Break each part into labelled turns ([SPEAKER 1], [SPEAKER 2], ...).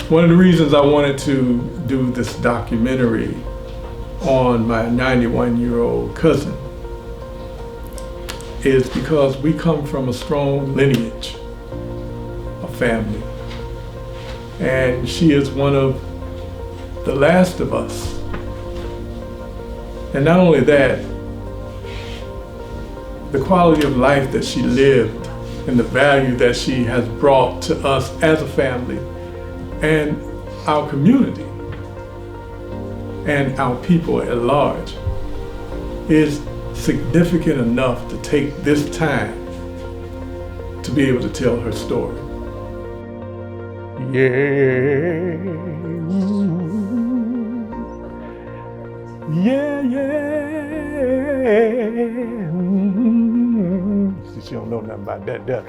[SPEAKER 1] One of the reasons I wanted to do this documentary on my 91-year-old cousin is because we come from a strong lineage of family. And she is one of the last of us. And not only that, the quality of life that she lived and the value that she has brought to us as a family and our community and our people at large is significant enough to take this time to be able to tell her story. Yeah, yeah, yeah. She don't know nothing about that, does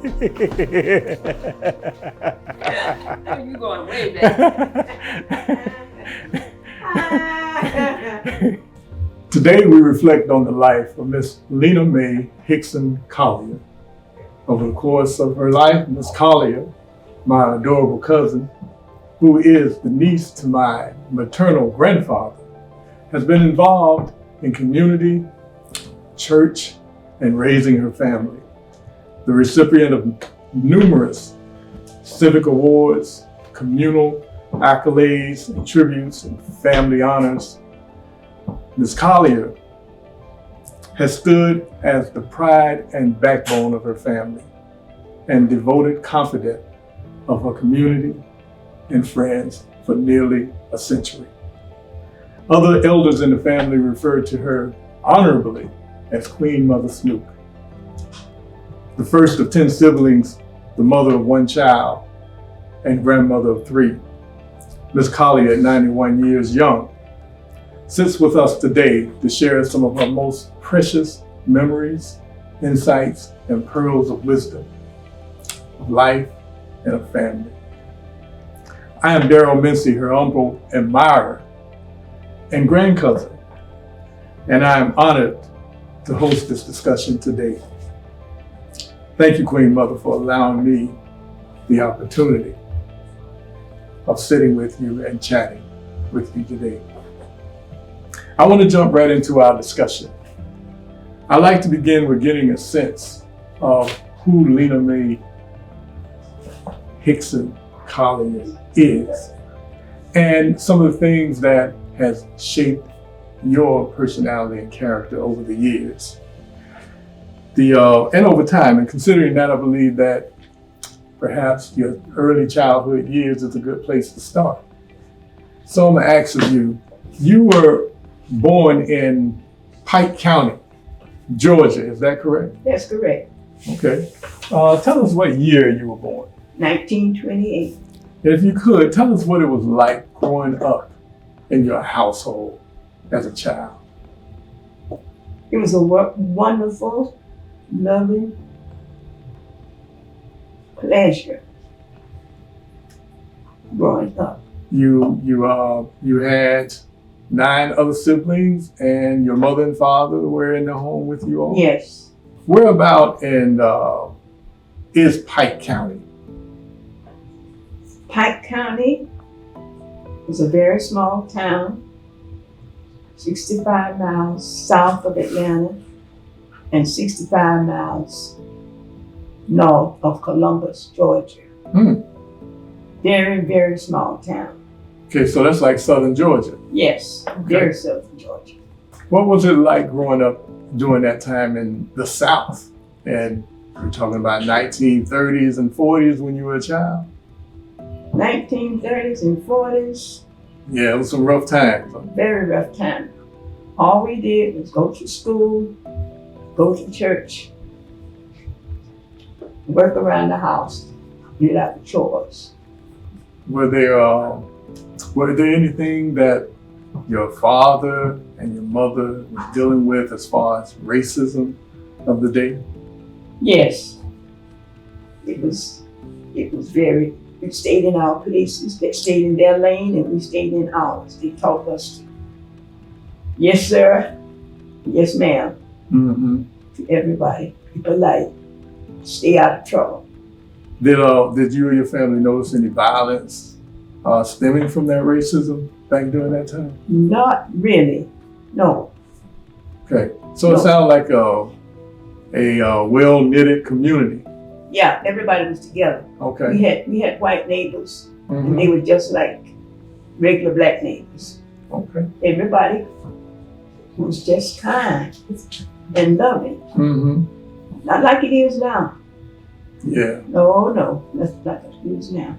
[SPEAKER 2] You going way back.
[SPEAKER 1] Today we reflect on the life of Miss Lena Mae Hixon Collier. Over the course of her life, Miss Collier, my adorable cousin, who is the niece to my maternal grandfather, has been involved in community, church, and raising her family. The recipient of numerous civic awards, communal accolades and tributes, and family honors, Ms. Collier has stood as the pride and backbone of her family and devoted confidant of her community and friends for nearly a century. Other elders in the family referred to her honorably as Queen Mother Snook. The first of 10 siblings, the mother of one child, and grandmother of 3. Ms. Collier, at 91 years young, sits with us today to share some of her most precious memories, insights, and pearls of wisdom, of life, and of family. I am Daryl Mincy, her humble admirer and grandcousin, and I am honored to host this discussion today. Thank you, Queen Mother, for allowing me the opportunity of sitting with you and chatting with you today. I want to jump right into our discussion. I'd like to begin with getting a sense of who Lena Mae Hixon Collier is and some of the things that has shaped your personality and character over the years. And over time, and considering that, I believe that perhaps your early childhood years is a good place to start. So I'm gonna ask of you, you were born in Pike County, Georgia, is that correct?
[SPEAKER 3] That's correct.
[SPEAKER 1] Okay. Tell us what year you were born.
[SPEAKER 3] 1928.
[SPEAKER 1] And if you could, tell us what it was like growing up in your household as a child.
[SPEAKER 3] It was a wonderful, loving pleasure growing up.
[SPEAKER 1] You had 9 other siblings, and your mother and father were in the home with you all?
[SPEAKER 3] Yes.
[SPEAKER 1] Where about in is Pike County?
[SPEAKER 3] Pike County was a very small town, 65 miles south of Atlanta and 65 miles north of Columbus, Georgia. Very, very small town.
[SPEAKER 1] Okay, so that's like southern Georgia.
[SPEAKER 3] Yes, very southern Georgia.
[SPEAKER 1] What was it like growing up during that time in the South? And we're talking about 1930s and 40s when you were a child?
[SPEAKER 3] 1930s and 40s.
[SPEAKER 1] Yeah, it was some rough times.
[SPEAKER 3] Very rough time. All we did was go to school, go to church, work around the house, get out the chores.
[SPEAKER 1] Were there anything that your father and your mother were dealing with as far as racism of the day?
[SPEAKER 3] Yes. It was very, we stayed in our places, they stayed in their lane and we stayed in ours. They taught us to, yes sir, yes ma'am, to everybody, be polite, stay out of trouble.
[SPEAKER 1] Did you or your family notice any violence stemming from that racism back during that time?
[SPEAKER 3] Not really. No.
[SPEAKER 1] Okay, so it
[SPEAKER 3] No.
[SPEAKER 1] sounds like a well-knitted community.
[SPEAKER 3] Yeah, everybody was together.
[SPEAKER 1] Okay.
[SPEAKER 3] We had white neighbors, and
[SPEAKER 1] Mhm.
[SPEAKER 3] they were just like regular black neighbors.
[SPEAKER 1] Okay.
[SPEAKER 3] Everybody was just kind and loving.
[SPEAKER 1] Mm-hmm.
[SPEAKER 3] Not like it is now.
[SPEAKER 1] Yeah.
[SPEAKER 3] No, that's not like it is now.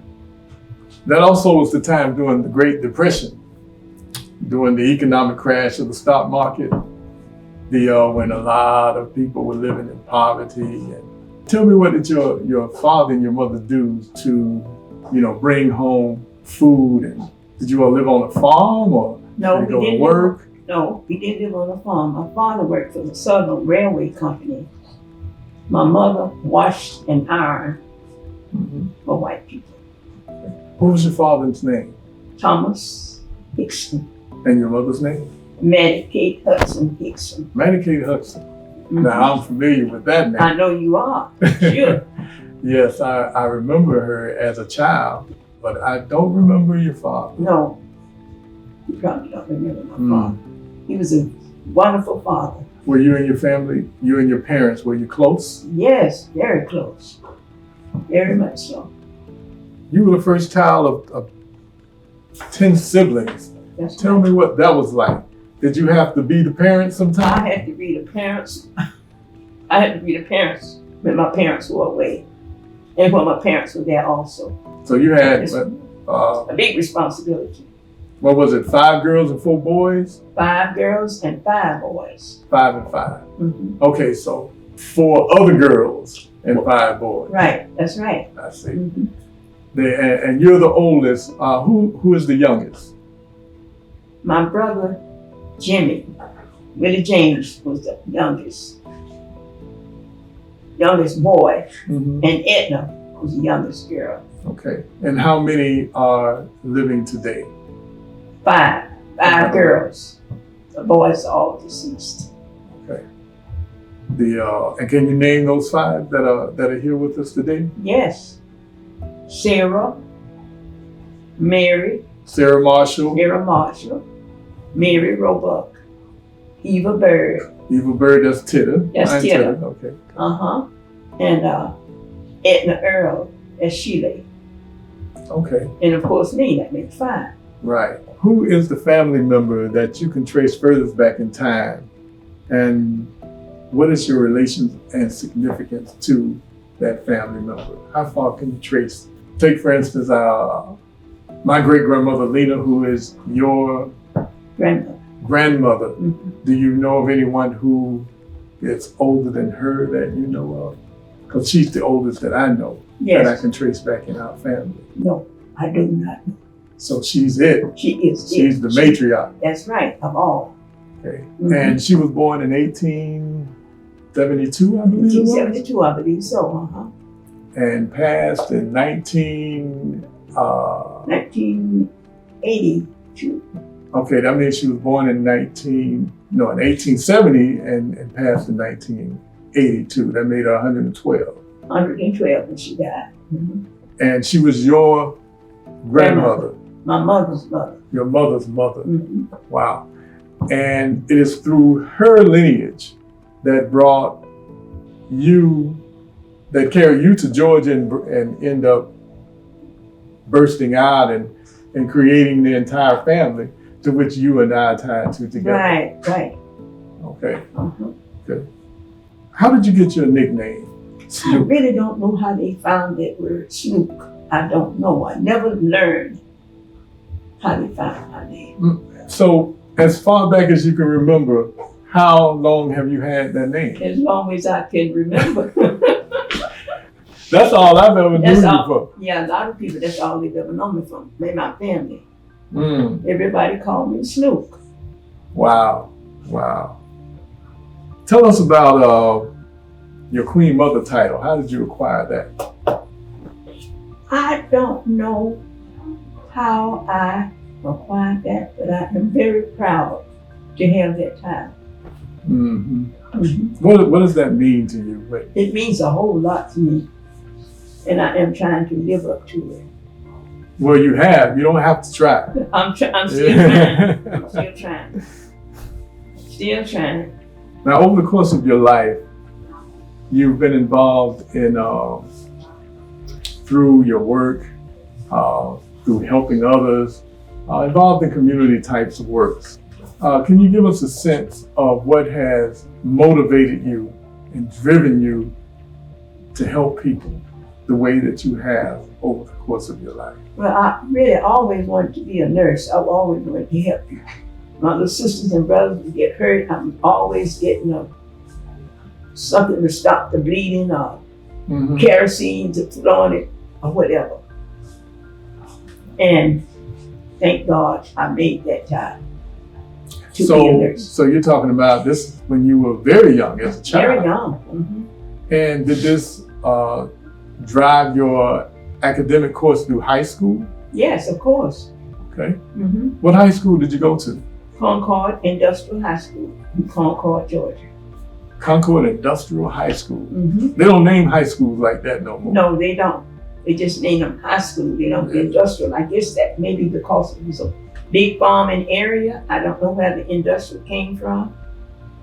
[SPEAKER 1] That also was the time during the Great Depression, during the economic crash of the stock market, when a lot of people were living in poverty. And tell me, what did your father and your mother do to, bring home food? And did you all live on a farm, or
[SPEAKER 3] No,
[SPEAKER 1] did
[SPEAKER 3] we
[SPEAKER 1] you go to
[SPEAKER 3] didn't.
[SPEAKER 1] work?
[SPEAKER 3] No, we didn't live on a farm. My father worked for the Southern Railway Company. My mother washed and ironed
[SPEAKER 1] Mm-hmm.
[SPEAKER 3] for white people.
[SPEAKER 1] What was your father's name
[SPEAKER 3] Thomas Hixon,
[SPEAKER 1] and your mother's name?
[SPEAKER 3] A.K.A. Hudson Hixon.
[SPEAKER 1] A.K.A. Hixon.
[SPEAKER 3] Mhm.
[SPEAKER 1] Now I'm familiar with that name.
[SPEAKER 3] I know you are. Sure.
[SPEAKER 1] Yes, I remember her as a child, but I don't remember your father.
[SPEAKER 3] No, you probably don't remember my
[SPEAKER 1] Mm.
[SPEAKER 3] father. He was a wonderful father.
[SPEAKER 1] Were you and your family, you and your parents, were you close?
[SPEAKER 3] Yes, very close. Very much so.
[SPEAKER 1] You were the first child of 10 siblings.
[SPEAKER 3] That's
[SPEAKER 1] Tell
[SPEAKER 3] right.
[SPEAKER 1] me what that was like. Did you have to be the parent
[SPEAKER 3] I
[SPEAKER 1] sometime?
[SPEAKER 3] had to be the parents. I had to be the parents when my parents were away, and when my parents were there also.
[SPEAKER 1] So you had,
[SPEAKER 3] Yes.
[SPEAKER 1] uh,
[SPEAKER 3] A big responsibility.
[SPEAKER 1] what was it, 5 girls and 4 boys?
[SPEAKER 3] 5 girls and 5 boys.
[SPEAKER 1] 5 and 5.
[SPEAKER 3] Hmm.
[SPEAKER 1] Okay, so 4 other girls and 5 boys.
[SPEAKER 3] Right, that's right.
[SPEAKER 1] I see.
[SPEAKER 3] Hmm.
[SPEAKER 1] And you're the oldest. Who is the youngest?
[SPEAKER 3] My brother, Jimmy, Willie James, was the youngest boy,
[SPEAKER 1] Mm-hmm.
[SPEAKER 3] and Edna was the youngest girl.
[SPEAKER 1] Okay. And how many are living today?
[SPEAKER 3] 5 girls. The boys are all deceased.
[SPEAKER 1] Okay. And can you name those 5 that are here with us today?
[SPEAKER 3] Yes. Sarah, Mary,
[SPEAKER 1] Sarah Marshall,
[SPEAKER 3] Marshall, Mary Roebuck, Eva Bird,
[SPEAKER 1] Eva Bird, that's Titter.
[SPEAKER 3] That's
[SPEAKER 1] I'm
[SPEAKER 3] Titter.
[SPEAKER 1] Okay.
[SPEAKER 3] and Edna Earl as Sheila.
[SPEAKER 1] Okay.
[SPEAKER 3] And of course me, that makes 5.
[SPEAKER 1] Right. Who is the family member that you can trace furthest back in time? And what is your relation and significance to that family member? How far can you trace? Take, for instance, my great-grandmother, Lena, who is your grandmother.
[SPEAKER 3] Mhm.
[SPEAKER 1] Do you know of anyone who is older than her that you know of? Because she's the oldest that I know that I
[SPEAKER 3] Yes.
[SPEAKER 1] can trace back in our family.
[SPEAKER 3] No, I do not know.
[SPEAKER 1] So she's it.
[SPEAKER 3] She is.
[SPEAKER 1] She's the matriarch.
[SPEAKER 3] That's right, of all.
[SPEAKER 1] Okay.
[SPEAKER 3] Mhm.
[SPEAKER 1] And she was born in 1872, I believe it was,
[SPEAKER 3] 1872, I believe so.
[SPEAKER 1] and passed in
[SPEAKER 3] 1982.
[SPEAKER 1] Okay, that means she was born in 1870 and passed in 1982. That made her 112.
[SPEAKER 3] 112 when she died. Mhm.
[SPEAKER 1] And she was your grandmother,
[SPEAKER 3] My mother's mother.
[SPEAKER 1] your mother's mother.
[SPEAKER 3] Mhm.
[SPEAKER 1] Wow. And it is through her lineage that brought you, that carried you to Georgia and end up bursting out and creating the entire family to which you and I are tied to together.
[SPEAKER 3] Right.
[SPEAKER 1] Okay.
[SPEAKER 3] Uh-huh.
[SPEAKER 1] How did you get your nickname?
[SPEAKER 3] I
[SPEAKER 1] Snook.
[SPEAKER 3] really don't know how they found that word Snook. I don't know. I never learned how they found my name.
[SPEAKER 1] So, as far back as you can remember, how long have you had that name?
[SPEAKER 3] As long as I can remember.
[SPEAKER 1] That's all I've ever known
[SPEAKER 3] That's
[SPEAKER 1] you
[SPEAKER 3] all.
[SPEAKER 1] for.
[SPEAKER 3] Yeah, a lot of people, that's all they've ever known me from. Maybe my family.
[SPEAKER 1] Mm.
[SPEAKER 3] Everybody called me Snook.
[SPEAKER 1] Wow. Tell us about your Queen Mother title. How did you acquire that?
[SPEAKER 3] I don't know how I acquired that, but I am very proud to have that title.
[SPEAKER 1] Mm-hmm.
[SPEAKER 3] Mhm.
[SPEAKER 1] What does that mean to you?
[SPEAKER 3] It means a whole lot to me. and I am trying to live up to it.
[SPEAKER 1] Well, you have. You don't have to try.
[SPEAKER 3] I'm still trying. I'm still trying. Still trying.
[SPEAKER 1] Now, over the course of your life, you've been involved in, through your work, through helping others, involved in community types of works. Can you give us a sense of what has motivated you and driven you to help people the way that you have over the course of your life?
[SPEAKER 3] Well, I really always wanted to be a nurse. I've always wanted to help you. My little sisters and brothers would get hurt. I'm always getting something to stop the bleeding or kerosene to put on it or whatever. And thank God I made that time to be a nurse.
[SPEAKER 1] So you're talking about this when you were very young as a child.
[SPEAKER 3] Very young.
[SPEAKER 1] And did this drive your academic course through high school?
[SPEAKER 3] Yes, of course.
[SPEAKER 1] Okay. What high school did you go to?
[SPEAKER 3] Concord Industrial High School in Concord, Georgia.
[SPEAKER 1] Concord Industrial High School. They don't name high schools like that no more.
[SPEAKER 3] No, they don't. They just name them high school. They don't industrial. I guess that maybe because it was a big farming area. I don't know where the industrial came from,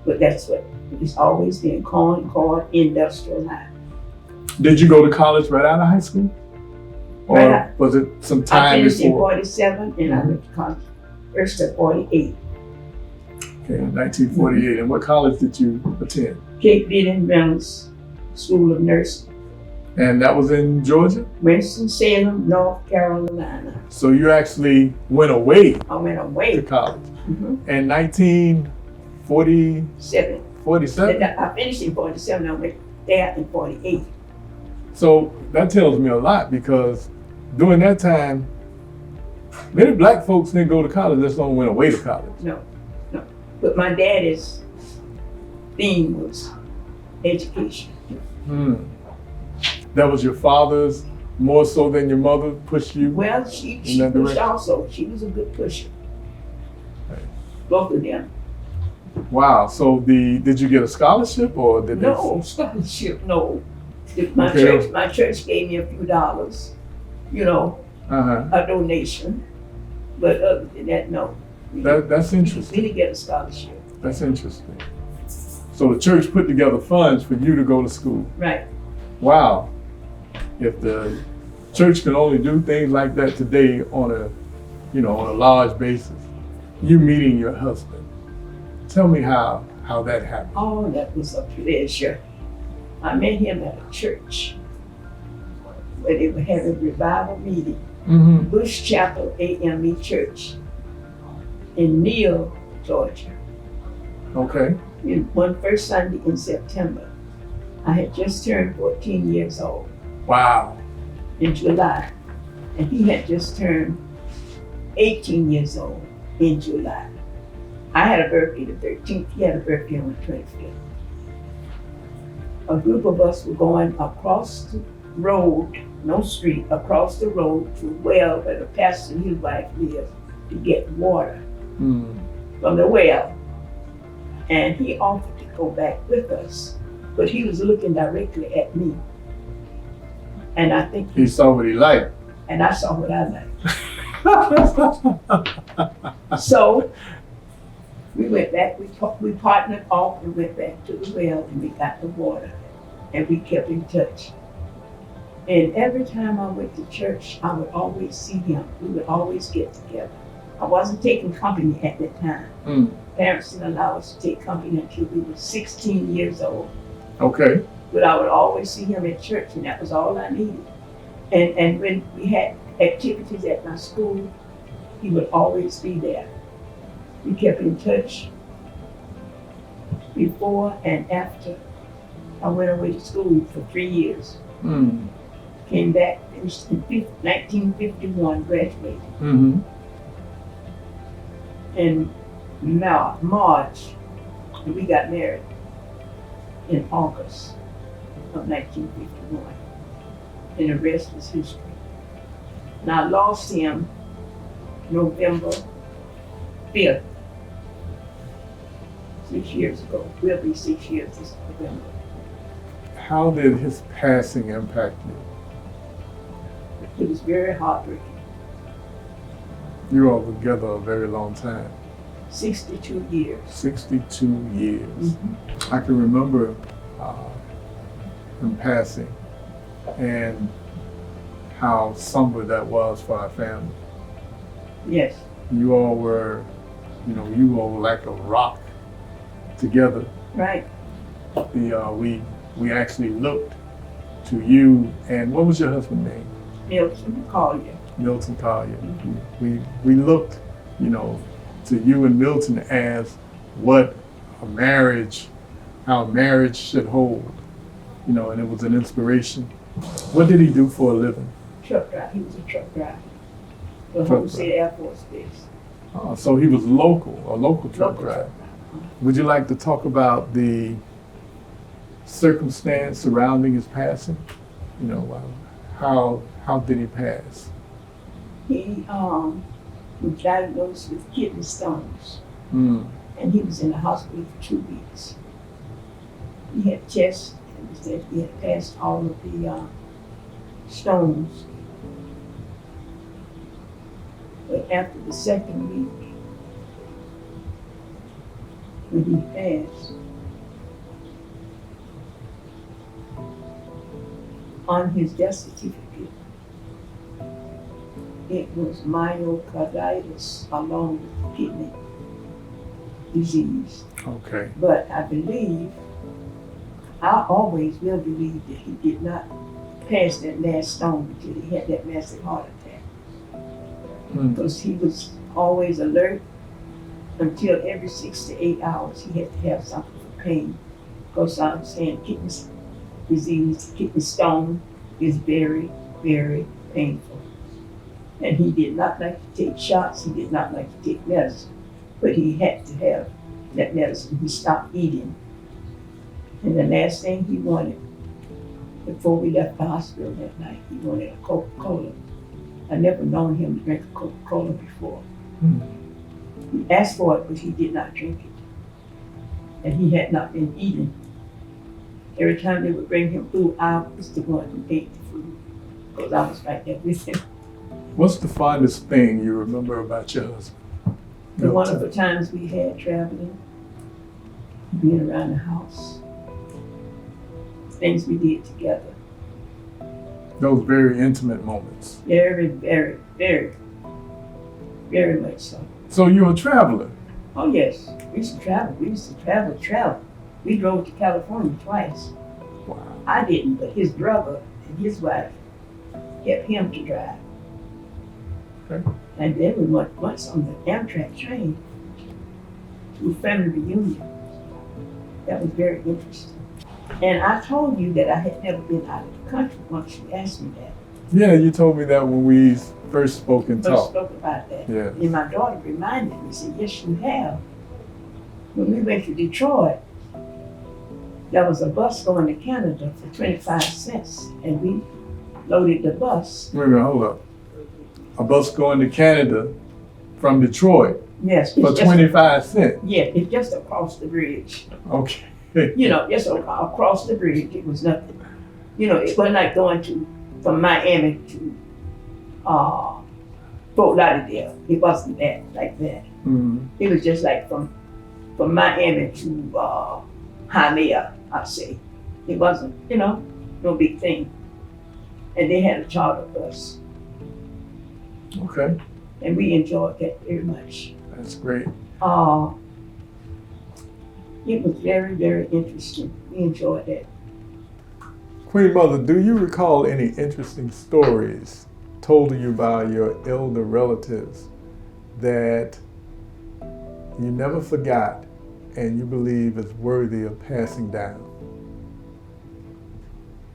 [SPEAKER 3] but that's what it's always been. Concord Industrial High.
[SPEAKER 1] Did you go to college right out of high school? Or
[SPEAKER 3] Right.
[SPEAKER 1] was it some
[SPEAKER 3] I
[SPEAKER 1] time
[SPEAKER 3] finished in
[SPEAKER 1] before?
[SPEAKER 3] 47 and I went to college first at 48.
[SPEAKER 1] Okay, 1948. And what college did you attend?
[SPEAKER 3] Cape Bidden Reynolds School of Nursing.
[SPEAKER 1] And that was in Georgia?
[SPEAKER 3] Winston-Salem, North Carolina.
[SPEAKER 1] So you actually went away
[SPEAKER 3] I went
[SPEAKER 1] to
[SPEAKER 3] away.
[SPEAKER 1] college. In 1947?
[SPEAKER 3] 7. I finished in 47. I went there in 48.
[SPEAKER 1] So that tells me a lot because during that time, many black folks didn't go to college, let alone went away to college.
[SPEAKER 3] No. But my daddy's theme was education.
[SPEAKER 1] That was your father's more so than your mother pushed you?
[SPEAKER 3] Well, she
[SPEAKER 1] that
[SPEAKER 3] pushed
[SPEAKER 1] direction?
[SPEAKER 3] also. She was a good pusher.
[SPEAKER 1] Right.
[SPEAKER 3] Both of them.
[SPEAKER 1] Wow. So did you get a scholarship or did
[SPEAKER 3] No scholarship, no. My church gave me a few dollars, a donation. But other than that, no.
[SPEAKER 1] That's
[SPEAKER 3] We
[SPEAKER 1] interesting.
[SPEAKER 3] didn't get a scholarship.
[SPEAKER 1] That's interesting. So the church put together funds for you to go to school.
[SPEAKER 3] Right.
[SPEAKER 1] Wow. If the church can only do things like that today on a large basis, you meeting your husband. Tell me how that happened.
[SPEAKER 3] Oh, that was a pleasure. I met him at a church where they were having a revival meeting. Bush Chapel AME Church in Neal, Georgia.
[SPEAKER 1] Okay.
[SPEAKER 3] One first Sunday in September. I had just turned 14 years old
[SPEAKER 1] Wow.
[SPEAKER 3] in July, and he had just turned 18 years old in July. I had a birthday the 13th, he had a birthday on the 25th. A group of us were going across the road, no street, across the road to a well where the pastor and his wife lived to get water from the well. And he offered to go back with us, but he was looking directly at me. And I think
[SPEAKER 1] He saw what he liked.
[SPEAKER 3] and I saw what I liked. So we went back, we partnered off and went back to the well and we got the water and we kept in touch. And every time I went to church, I would always see him. We would always get together. I wasn't taking company at that time. Parents didn't allow us to take company until we were 16 years old.
[SPEAKER 1] Okay.
[SPEAKER 3] But I would always see him at church and that was all I needed. And when we had activities at my school, he would always be there. We kept in touch before and after I went away to school for 3 years. Came back, finished in 1951, graduated. In March, and we got married in August of 1951. And the rest was history. And I lost him November 5th, 6 years ago. Will be 6 years this November.
[SPEAKER 1] How did his passing impact you?
[SPEAKER 3] It was very heartbreaking.
[SPEAKER 1] You all were together a very long time.
[SPEAKER 3] 62 years.
[SPEAKER 1] 62 years.
[SPEAKER 3] Mm-hmm.
[SPEAKER 1] I can remember him passing and how somber that was for our family.
[SPEAKER 3] Yes.
[SPEAKER 1] You all were, you all were like a rock together.
[SPEAKER 3] Right.
[SPEAKER 1] We actually looked to you, and what was your husband's name?
[SPEAKER 3] Milton Collier.
[SPEAKER 1] Milton Collier.
[SPEAKER 3] Mm-hmm.
[SPEAKER 1] We looked, to you and Milton as what how a marriage should hold, and it was an inspiration. What did he do for a living?
[SPEAKER 3] Truck driver. He was a truck driver. The Jose Air Force Base.
[SPEAKER 1] So he was a local truck driver. Would you like to talk about the circumstance surrounding his passing? How did he pass?
[SPEAKER 3] He was diagnosed with kidney stones,
[SPEAKER 1] Mm.
[SPEAKER 3] and he was in the hospital for 2 weeks. He had chest, and it said he had passed all of the stones. But after the second week, when he passed, on his death certificate, it was myocarditis along with kidney disease.
[SPEAKER 1] Okay.
[SPEAKER 3] But I always will believe that he did not pass that last stone until he had that massive heart attack.
[SPEAKER 1] Mm.
[SPEAKER 3] Because he was always alert until every 6 to 8 hours he had to have something for pain. Because I'm saying kidney disease, kidney stone is very, very painful. And he did not like to take shots, he did not like to take medicine, but he had to have that medicine. He stopped eating. And the last thing he wanted, before we left the hospital that night, he wanted a Coca-Cola. I never known him to drink a Coca-Cola before.
[SPEAKER 1] Mm.
[SPEAKER 3] He asked for it, but he did not drink it. And he had not been eating. Every time they would bring him food, I was the one who ate the food, because I was right there with him.
[SPEAKER 1] What's the fondest thing you remember about your husband?
[SPEAKER 3] The wonderful times we had traveling, being around the house, things we did together.
[SPEAKER 1] Those very intimate moments.
[SPEAKER 3] Very, very, very, very much so.
[SPEAKER 1] So you're a traveler.
[SPEAKER 3] Oh yes, we used to travel. We used to travel. We drove to California twice.
[SPEAKER 1] Wow.
[SPEAKER 3] I didn't, but his brother and his wife kept him to drive.
[SPEAKER 1] Okay.
[SPEAKER 3] And then we went once on the Amtrak train to a family reunion. That was very interesting. And I told you that I had never been out of the country once you asked me that.
[SPEAKER 1] Yeah, you told me that when we first spoke and
[SPEAKER 3] First
[SPEAKER 1] talked.
[SPEAKER 3] spoke about that.
[SPEAKER 1] Yeah.
[SPEAKER 3] And my daughter reminded me, said, yes, you have. When we went to Detroit, there was a bus going to Canada for 25 cents. And we loaded the bus.
[SPEAKER 1] Wait a minute, hold up. A bus going to Canada from Detroit
[SPEAKER 3] Yes.
[SPEAKER 1] for 25 cents.
[SPEAKER 3] Yeah, it's just across the bridge.
[SPEAKER 1] Okay.
[SPEAKER 3] Just across the bridge. It was nothing. It wasn't like going from Miami to Fort Lauderdale. It wasn't like that.
[SPEAKER 1] Mm-hmm.
[SPEAKER 3] It was just like from Miami to Hialeah, I'd say. It wasn't, no big thing. And they had a charter bus.
[SPEAKER 1] Okay.
[SPEAKER 3] And we enjoyed that very much.
[SPEAKER 1] That's great.
[SPEAKER 3] It was very, very interesting. We enjoyed that.
[SPEAKER 1] Queen Mother, do you recall any interesting stories told to you by your elder relatives that you never forgot and you believe is worthy of passing down?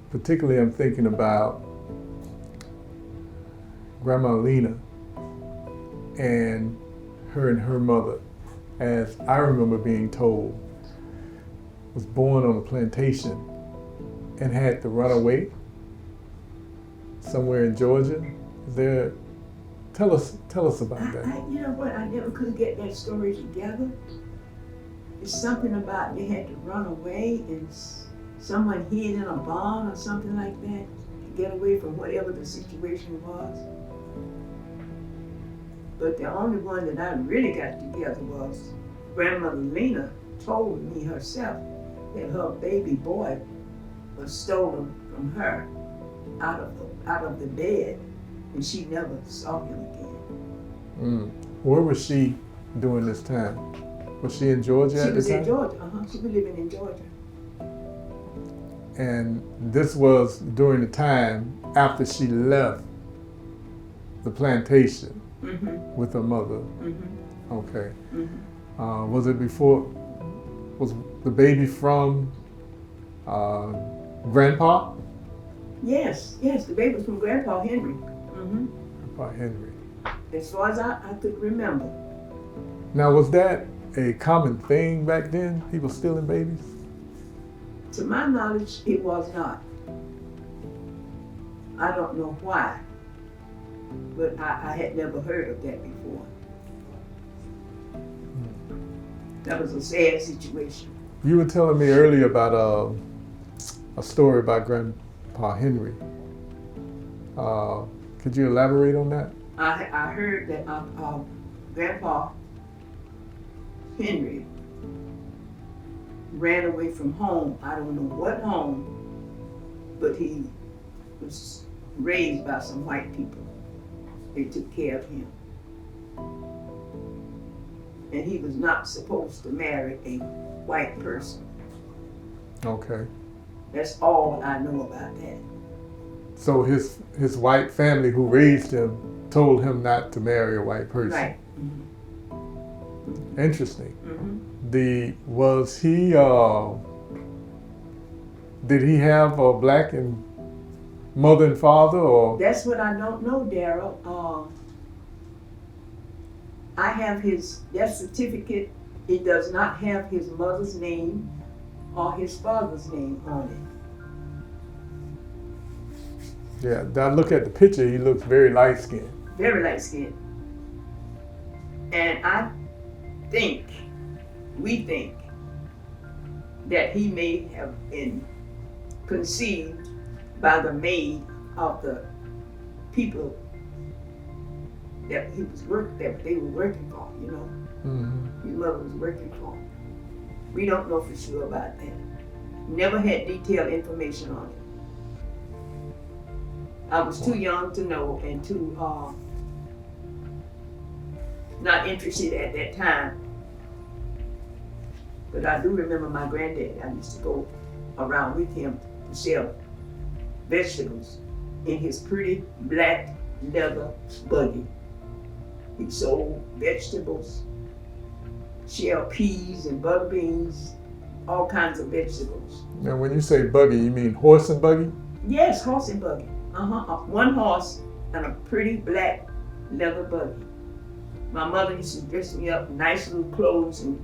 [SPEAKER 1] Particularly, I'm thinking about Grandma Lena and her mother, as I remember being told, was born on a plantation and had to run away somewhere in Georgia. Tell us about that.
[SPEAKER 3] You know what? I never could get that story together. It's something about they had to run away and someone hid in a barn or something like that to get away from whatever the situation was. But the only one that I really got together was Grandmother Lena told me herself that her baby boy was stolen from her out of the bed, and she never saw him again.
[SPEAKER 1] Where was she during this time? Was she in Georgia at the time?
[SPEAKER 3] She was in Georgia. She was living in Georgia.
[SPEAKER 1] And this was during the time after she left the plantation with her mother. Okay. Was it before? Was the baby from Grandpa?
[SPEAKER 3] Yes, the baby was from Grandpa Henry.
[SPEAKER 1] Grandpa Henry.
[SPEAKER 3] As far as I could remember.
[SPEAKER 1] Now, was that a common thing back then? People stealing babies?
[SPEAKER 3] To my knowledge, it was not. I don't know why, but I had never heard of that before. That was a sad situation.
[SPEAKER 1] You were telling me earlier about a story about Grandpa Henry. Could you elaborate on that?
[SPEAKER 3] I heard that Grandpa Henry ran away from home. I don't know what home, but he was raised by some white people. They took care of him. And he was not supposed to marry a white person.
[SPEAKER 1] Okay.
[SPEAKER 3] That's all I know about that.
[SPEAKER 1] So his white family who raised him told him not to marry a white person.
[SPEAKER 3] Right.
[SPEAKER 1] Interesting. Did he have a black and mother and father, or?
[SPEAKER 3] That's what I don't know, Darryl. I have his death certificate. It does not have his mother's name or his father's name on it.
[SPEAKER 1] Yeah, I look at the picture, he looks very light-skinned.
[SPEAKER 3] Very light-skinned. And we think that he may have been conceived by the maid of the people that they were working for, you know. His mother was working for. We don't know for sure about that. Never had detailed information on it. I was too young to know and too not interested at that time. But I do remember my granddad. I used to go around with him to sell vegetables in his pretty black leather buggy. He sold vegetables, shelled peas and butter beans, all kinds of vegetables.
[SPEAKER 1] Now, when you say buggy, you mean horse and buggy?
[SPEAKER 3] Yes, horse and buggy. One horse and a pretty black leather buggy. My mother used to dress me up in nice little clothes and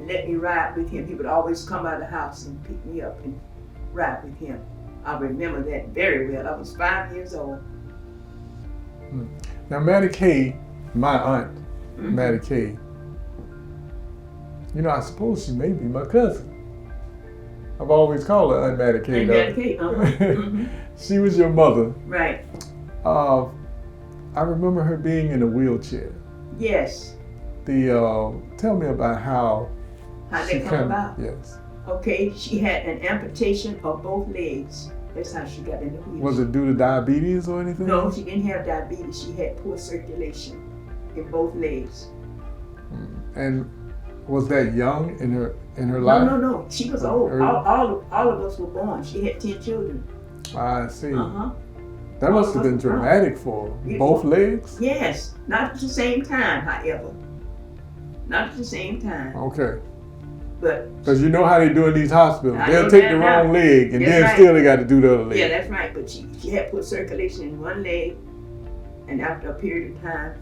[SPEAKER 3] let me ride with him. He would always come out of the house and pick me up and ride with him. I remember that very well. I was 5 years old.
[SPEAKER 1] Now, Mattie K, my aunt, Mattie K, you know, I suppose she may be my cousin. I've always called her Aunt Mattie K.
[SPEAKER 3] Mattie K,
[SPEAKER 1] She was your mother.
[SPEAKER 3] Right.
[SPEAKER 1] I remember her being in a wheelchair.
[SPEAKER 3] Yes.
[SPEAKER 1] Tell me about how
[SPEAKER 3] they come about.
[SPEAKER 1] Yes.
[SPEAKER 3] Okay, she had an amputation of both legs. That's how she got in the wheelchair.
[SPEAKER 1] Was it due to diabetes or anything?
[SPEAKER 3] No, she didn't have diabetes. She had poor circulation in both legs.
[SPEAKER 1] And was that young in her life?
[SPEAKER 3] No. She was old. All of us were born. She had 10 children.
[SPEAKER 1] I see. That must have been dramatic for both legs?
[SPEAKER 3] Yes. Not at the same time, however. Not at the same time.
[SPEAKER 1] Okay.
[SPEAKER 3] But
[SPEAKER 1] because you know how they do in these hospitals. They'll take the wrong leg and then still they got to do the other leg.
[SPEAKER 3] Yeah, that's right. But she had poor circulation in one leg, and after a period of time,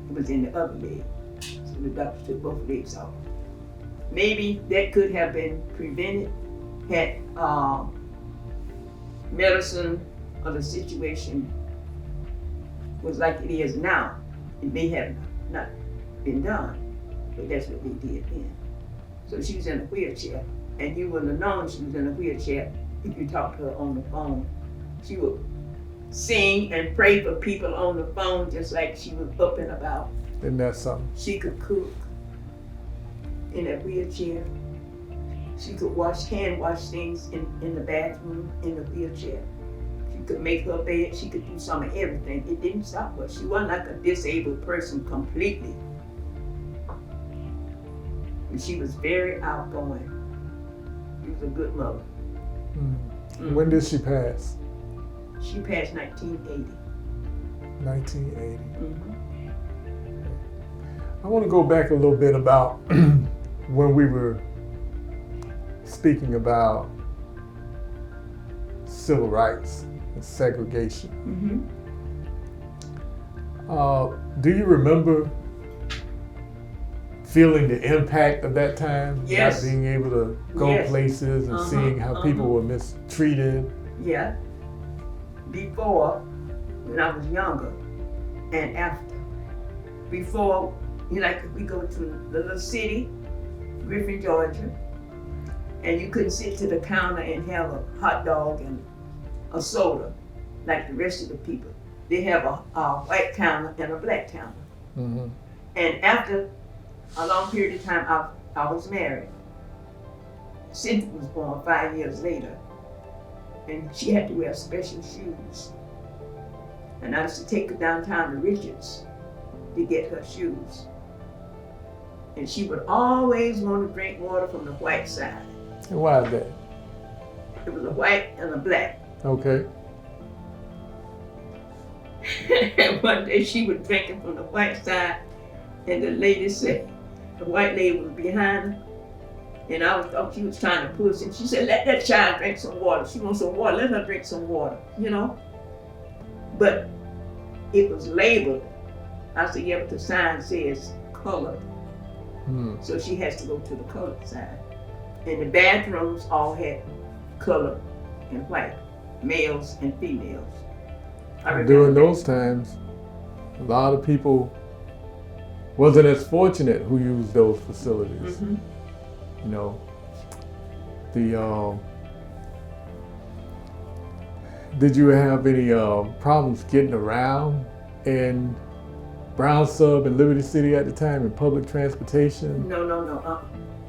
[SPEAKER 3] it was in the other leg. So the doctor took both legs off. Maybe that could have been prevented had medicine or the situation was like it is now. It may have not been done, but that's what they did then. So she was in a wheelchair and you wouldn't have known she was in a wheelchair if you talked to her on the phone. She would sing and pray for people on the phone just like she was up and about.
[SPEAKER 1] Isn't that something?
[SPEAKER 3] She could cook in a wheelchair. She could hand wash things in the bathroom in the wheelchair. She could make her bed. She could do some of everything. It didn't stop her. She wasn't like a disabled person completely. And she was very outgoing. She was a good mother.
[SPEAKER 1] When did she pass?
[SPEAKER 3] She passed 1980.
[SPEAKER 1] 1980. I want to go back a little bit about when we were speaking about civil rights and segregation. Do you remember feeling the impact of that time?
[SPEAKER 3] Yes.
[SPEAKER 1] Not being able to go places and seeing how people were mistreated?
[SPEAKER 3] Yeah. Before, when I was younger, and after. Before, like we go to the little city, Griffin, Georgia, and you couldn't sit to the counter and have a hot dog and a soda like the rest of the people. They have a white counter and a black counter. And after a long period of time, I was married. Cynthia was born 5 years later, and she had to wear special shoes. And I used to take her downtown to Richards to get her shoes. And she would always want to drink water from the white side.
[SPEAKER 1] And why is that?
[SPEAKER 3] It was a white and a black.
[SPEAKER 1] Okay.
[SPEAKER 3] And one day she was drinking from the white side, and the lady said, the white lady was behind her, and I thought she was trying to push, and she said, let that child drink some water. She wants some water, let her drink some water, you know? But it was labeled. I said, yeah, but the sign says colored. So she has to go to the colored side. And the bathrooms all had color and white, males and females.
[SPEAKER 1] During those times, a lot of people wasn't as fortunate who used those facilities. You know, did you have any problems getting around in Brown Sub and Liberty City at the time in public transportation?
[SPEAKER 3] No.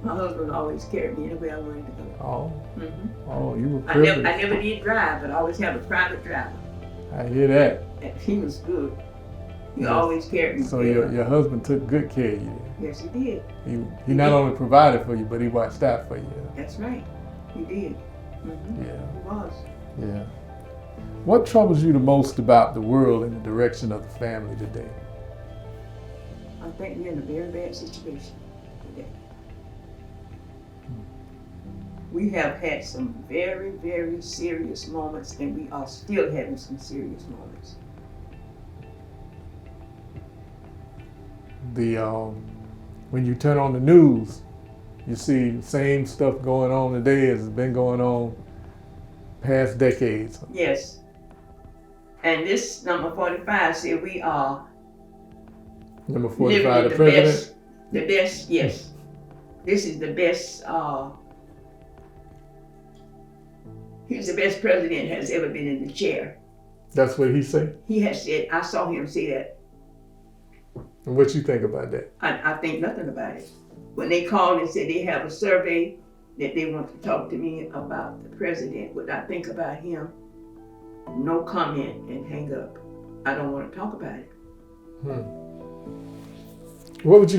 [SPEAKER 3] My husband always carried me anywhere I wanted to go.
[SPEAKER 1] Oh, you were privileged.
[SPEAKER 3] I never did drive, but I always had a private driver.
[SPEAKER 1] I hear that.
[SPEAKER 3] And he was good. He always carried me.
[SPEAKER 1] So your husband took good care of you.
[SPEAKER 3] Yes, he did.
[SPEAKER 1] He not only provided for you, but he watched out for you.
[SPEAKER 3] That's right. He did.
[SPEAKER 1] Yeah.
[SPEAKER 3] He was.
[SPEAKER 1] Yeah. What troubles you the most about the world and the direction of the family today?
[SPEAKER 3] I think we're in a very bad situation today. We have had some very, very serious moments, and we are still having some serious moments.
[SPEAKER 1] When you turn on the news, you see the same stuff going on today as has been going on past decades.
[SPEAKER 3] Yes. And this number 45 said we are
[SPEAKER 1] Number 45, the president?
[SPEAKER 3] The best, yes. This is the best, he's the best president has ever been in the chair.
[SPEAKER 1] That's what he said?
[SPEAKER 3] He has said, I saw him say that.
[SPEAKER 1] And what you think about that?
[SPEAKER 3] I think nothing about it. When they called and said they have a survey that they want to talk to me about the president, what I think about him, no comment and hang up. I don't want to talk about it.
[SPEAKER 1] What would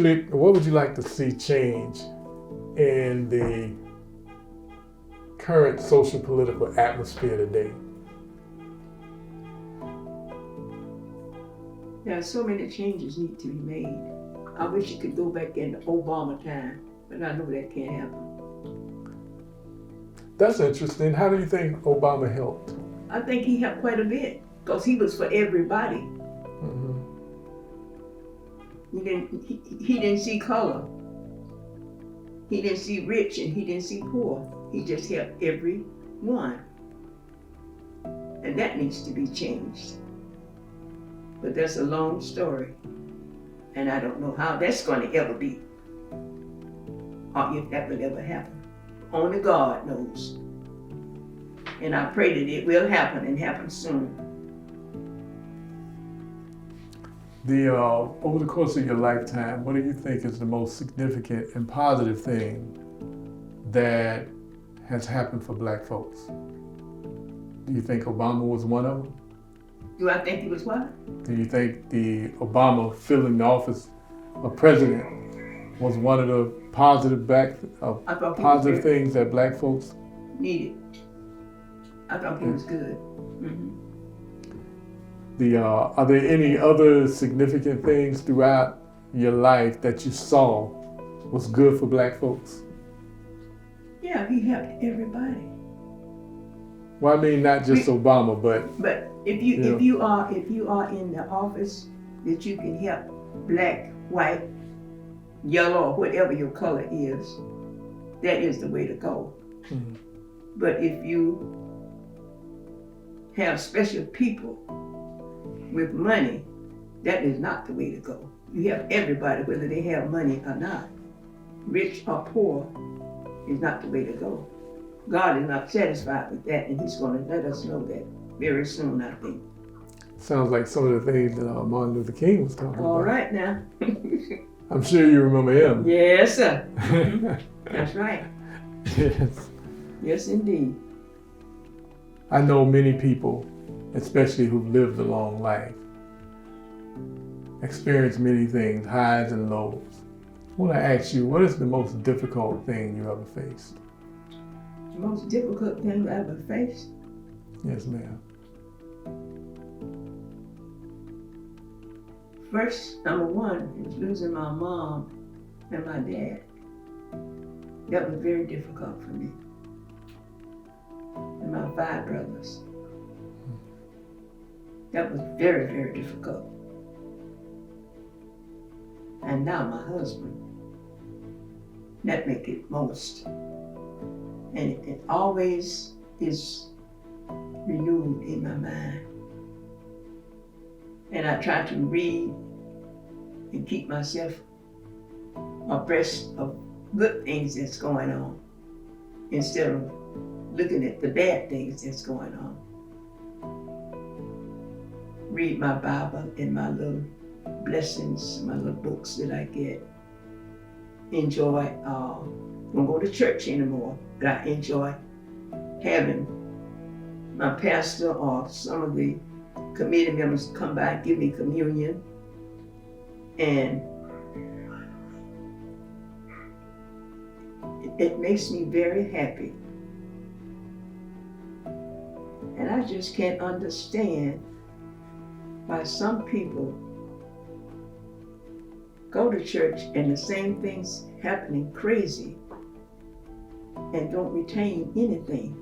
[SPEAKER 1] you like to see change in the current social political atmosphere today?
[SPEAKER 3] There are so many changes need to be made. I wish it could go back in the Obama time, but I know that can't happen.
[SPEAKER 1] That's interesting. How do you think Obama helped?
[SPEAKER 3] I think he helped quite a bit because he was for everybody. He didn't see color. He didn't see rich and he didn't see poor. He just helped everyone. And that needs to be changed. But that's a long story. And I don't know how that's going to ever be, or if that will ever happen. only God knows. And I pray that it will happen and happen soon.
[SPEAKER 1] Over the course of your lifetime, what do you think is the most significant and positive thing that has happened for Black folks? Do you think Obama was one of them?
[SPEAKER 3] Do I think he was what?
[SPEAKER 1] Do you think the Obama filling the office of president was one of the positive things that Black folks
[SPEAKER 3] needed? I thought he was good. Mm-hmm.
[SPEAKER 1] Are there any other significant things throughout your life that you saw was good for Black folks?
[SPEAKER 3] Yeah, he helped everybody.
[SPEAKER 1] Well, I mean, not just Obama, but
[SPEAKER 3] if you are in the office that you can help Black, white, yellow, or whatever your color is, that is the way to go. Mm-hmm. But if you have special people with money, that is not the way to go. You have everybody, whether they have money or not. Rich or poor is not the way to go. God is not satisfied with that, and he's going to let us know that very soon, I think.
[SPEAKER 1] Sounds like some of the things that Martin Luther King was talking about.
[SPEAKER 3] All right now.
[SPEAKER 1] I'm sure you remember him.
[SPEAKER 3] Yes, sir. That's right.
[SPEAKER 1] Yes.
[SPEAKER 3] Yes, indeed.
[SPEAKER 1] I know many people, especially who've lived a long life, experienced many things, highs and lows. I want to ask you, what is the most difficult thing you ever faced?
[SPEAKER 3] The most difficult thing I ever faced?
[SPEAKER 1] Yes, ma'am.
[SPEAKER 3] First, number one, is losing my mom and my dad. That was very difficult for me. And my 5 brothers. That was very, very difficult. And now my husband. That makes it most. And it always is renewed in my mind. And I try to read and keep myself abreast of good things that's going on instead of looking at the bad things that's going on. Read my Bible and my little blessings, my little books that I get. Enjoy, don't go to church anymore, but I enjoy having my pastor or some of the committee members come by and give me communion. And it makes me very happy. And I just can't understand why some people go to church and the same things happening crazy and don't retain anything.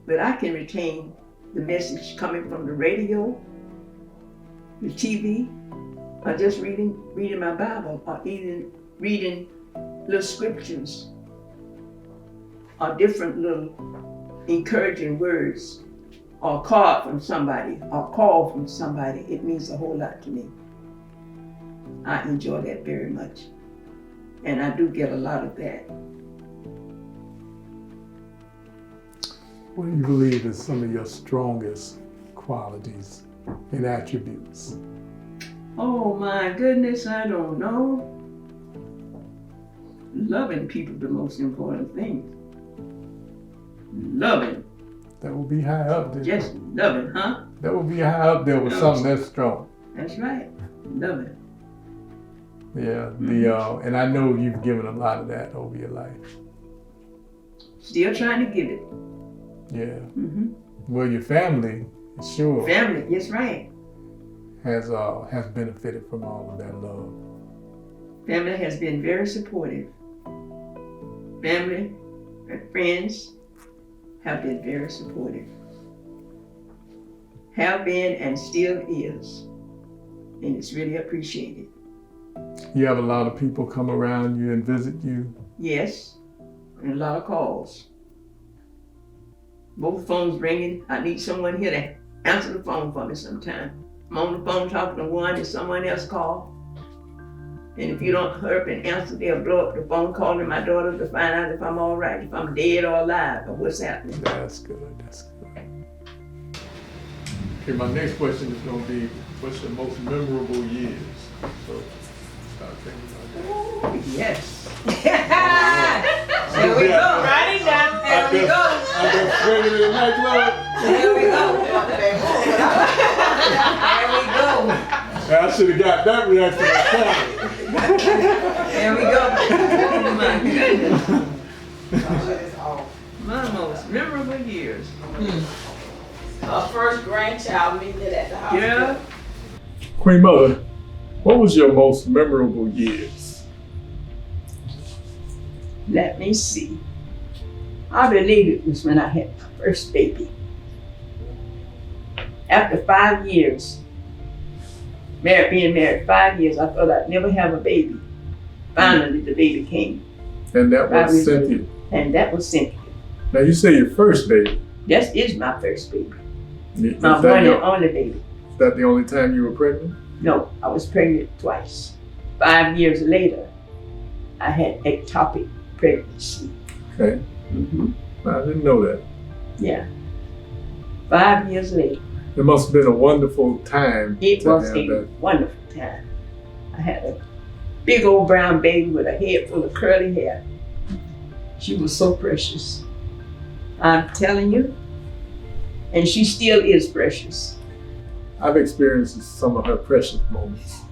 [SPEAKER 3] But I can retain the message coming from the radio, the TV, or just reading my Bible, or even reading little scriptures, or different little encouraging words, or a card from somebody, or a call from somebody. It means a whole lot to me. I enjoy that very much. And I do get a lot of that.
[SPEAKER 1] What do you believe is some of your strongest qualities and attributes?
[SPEAKER 3] Oh my goodness, I don't know. Loving people is the most important thing. Loving.
[SPEAKER 1] That will be high up there.
[SPEAKER 3] Just loving, huh?
[SPEAKER 1] That will be high up there with something that's strong.
[SPEAKER 3] That's right. Loving.
[SPEAKER 1] Yeah, and I know you've given a lot of that over your life.
[SPEAKER 3] Still trying to give it.
[SPEAKER 1] Yeah.
[SPEAKER 3] Mm-hmm.
[SPEAKER 1] Well, your family, sure.
[SPEAKER 3] Family, yes, right.
[SPEAKER 1] Has benefited from all of that love.
[SPEAKER 3] Family has been very supportive. Family and friends have been very supportive. Have been and still is. And it's really appreciated.
[SPEAKER 1] You have a lot of people come around you and visit you?
[SPEAKER 3] Yes, and a lot of calls. Both phones ringing. I need someone here to answer the phone for me sometime. I'm on the phone talking to one and someone else call. And if you don't hurry up and answer, they'll blow up the phone calling my daughter to find out if I'm all right, if I'm dead or alive, or what's happening.
[SPEAKER 1] That's good. That's good. Okay, my next question is going to be, what's your most memorable years? So, start thinking about that.
[SPEAKER 3] Yes. There we go. Write it down. There we go.
[SPEAKER 1] I've been swimming in the nightclub.
[SPEAKER 3] There we go. There we go.
[SPEAKER 1] I should have got that reaction.
[SPEAKER 3] There we go. Oh my goodness. My most memorable years.
[SPEAKER 2] Our first grandchild meeting it at the hospital.
[SPEAKER 3] Yeah.
[SPEAKER 1] Queen Mother, what was your most memorable years?
[SPEAKER 3] Let me see. I believe it was when I had my first baby. After 5 years, being married 5 years, I thought I'd never have a baby. Finally, the baby came.
[SPEAKER 1] And that was Cynthia.
[SPEAKER 3] And that was Cynthia.
[SPEAKER 1] Now you say your first baby.
[SPEAKER 3] That is my first baby.
[SPEAKER 1] Is
[SPEAKER 3] My
[SPEAKER 1] that
[SPEAKER 3] one
[SPEAKER 1] your-
[SPEAKER 3] and only baby.
[SPEAKER 1] Is that the only time you were pregnant?
[SPEAKER 3] No, I was pregnant twice. 5 years later, I had ectopic pregnancy.
[SPEAKER 1] Okay.
[SPEAKER 3] Mm-hmm.
[SPEAKER 1] I didn't know that.
[SPEAKER 3] Yeah. 5 years later.
[SPEAKER 1] It must have been a wonderful time.
[SPEAKER 3] It
[SPEAKER 1] to
[SPEAKER 3] was
[SPEAKER 1] have
[SPEAKER 3] a
[SPEAKER 1] that.
[SPEAKER 3] wonderful time. I had a big old brown baby with a head full of curly hair. She was so precious. I'm telling you. And she still is precious.
[SPEAKER 1] I've experienced some of her precious moments.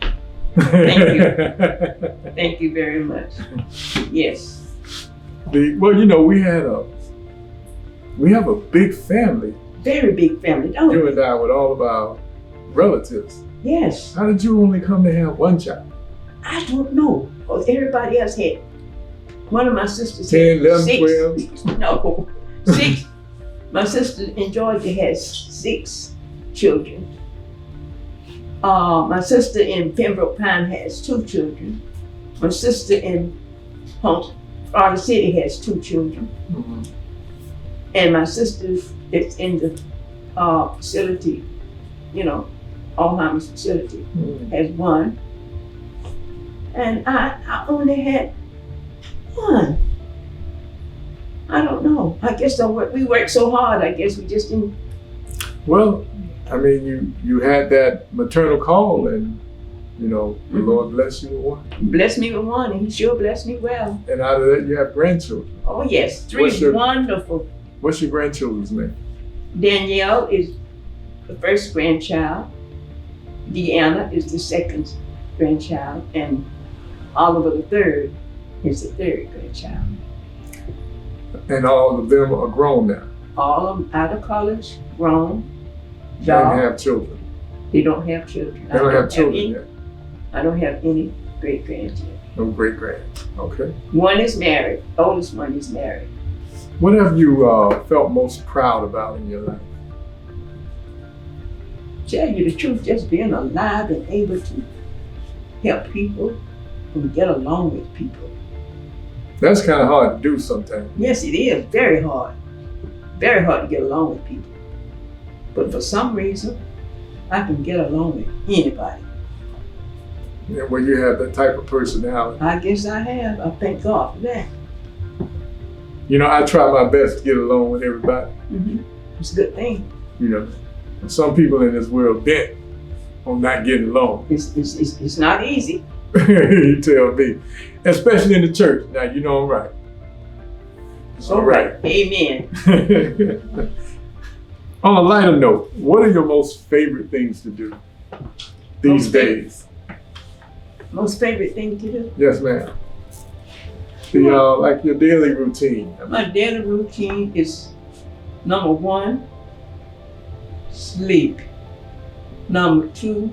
[SPEAKER 3] Thank you. Thank you very much. Yes.
[SPEAKER 1] Well, you know, we have a big family.
[SPEAKER 3] Very big family, don't
[SPEAKER 1] You
[SPEAKER 3] we?
[SPEAKER 1] and I, with all of our relatives.
[SPEAKER 3] Yes.
[SPEAKER 1] How did you only come to have one child?
[SPEAKER 3] I don't know. Because everybody else had. One of my sisters
[SPEAKER 1] 10,
[SPEAKER 3] had
[SPEAKER 1] 11,
[SPEAKER 3] 6.
[SPEAKER 1] 12?
[SPEAKER 3] No, 6. My sister in Georgia has 6 children. My sister in Pembroke Pine has 2 children. My sister in Florida City has 2 children.
[SPEAKER 1] Mm-hmm.
[SPEAKER 3] And my sister that's in the facility, Alzheimer's facility,
[SPEAKER 1] Mm-hmm.
[SPEAKER 3] has 1. And I only had 1. I don't know. I guess we worked so hard. I guess we just didn't.
[SPEAKER 1] Well, I mean, you had that maternal call, and the Lord bless you with 1.
[SPEAKER 3] Bless me with 1, and He sure blessed me well.
[SPEAKER 1] And out of that, you have grandchildren.
[SPEAKER 3] Oh yes, 3
[SPEAKER 1] What's your-
[SPEAKER 3] wonderful.
[SPEAKER 1] What's your grandchildren's name?
[SPEAKER 3] Danielle is the first grandchild. Deanna is the second grandchild, and Oliver the third is the 3rd grandchild.
[SPEAKER 1] And all of them are grown now.
[SPEAKER 3] All of them out of college, grown,
[SPEAKER 1] They
[SPEAKER 3] job.
[SPEAKER 1] have children.
[SPEAKER 3] They don't have children.
[SPEAKER 1] They don't have children
[SPEAKER 3] any,
[SPEAKER 1] yet.
[SPEAKER 3] I don't have any great grandchildren.
[SPEAKER 1] No great grand. Okay.
[SPEAKER 3] 1 is married. Oldest one is married.
[SPEAKER 1] What have you felt most proud about in your life?
[SPEAKER 3] Tell you the truth, just being alive and able to help people and get along with people.
[SPEAKER 1] That's kind of hard to do sometimes.
[SPEAKER 3] Yes, it is very hard. Very hard to get along with people. But for some reason, I can get along with anybody.
[SPEAKER 1] Yeah, well, you have that type of personality.
[SPEAKER 3] I guess I have. I thank God for that.
[SPEAKER 1] I try my best to get along with everybody.
[SPEAKER 3] Mm-hmm. It's a good thing.
[SPEAKER 1] Some people in this world bent on not getting along.
[SPEAKER 3] It's not easy.
[SPEAKER 1] You tell me. Especially in the church. Now, you know I'm right.
[SPEAKER 3] It's all right. Amen.
[SPEAKER 1] On a lighter note, what are your most favorite things to do these
[SPEAKER 3] Most
[SPEAKER 1] days?
[SPEAKER 3] Most favorite thing to do?
[SPEAKER 1] Yes, ma'am. Like your daily routine.
[SPEAKER 3] My daily routine is number 1, sleep. Number 2,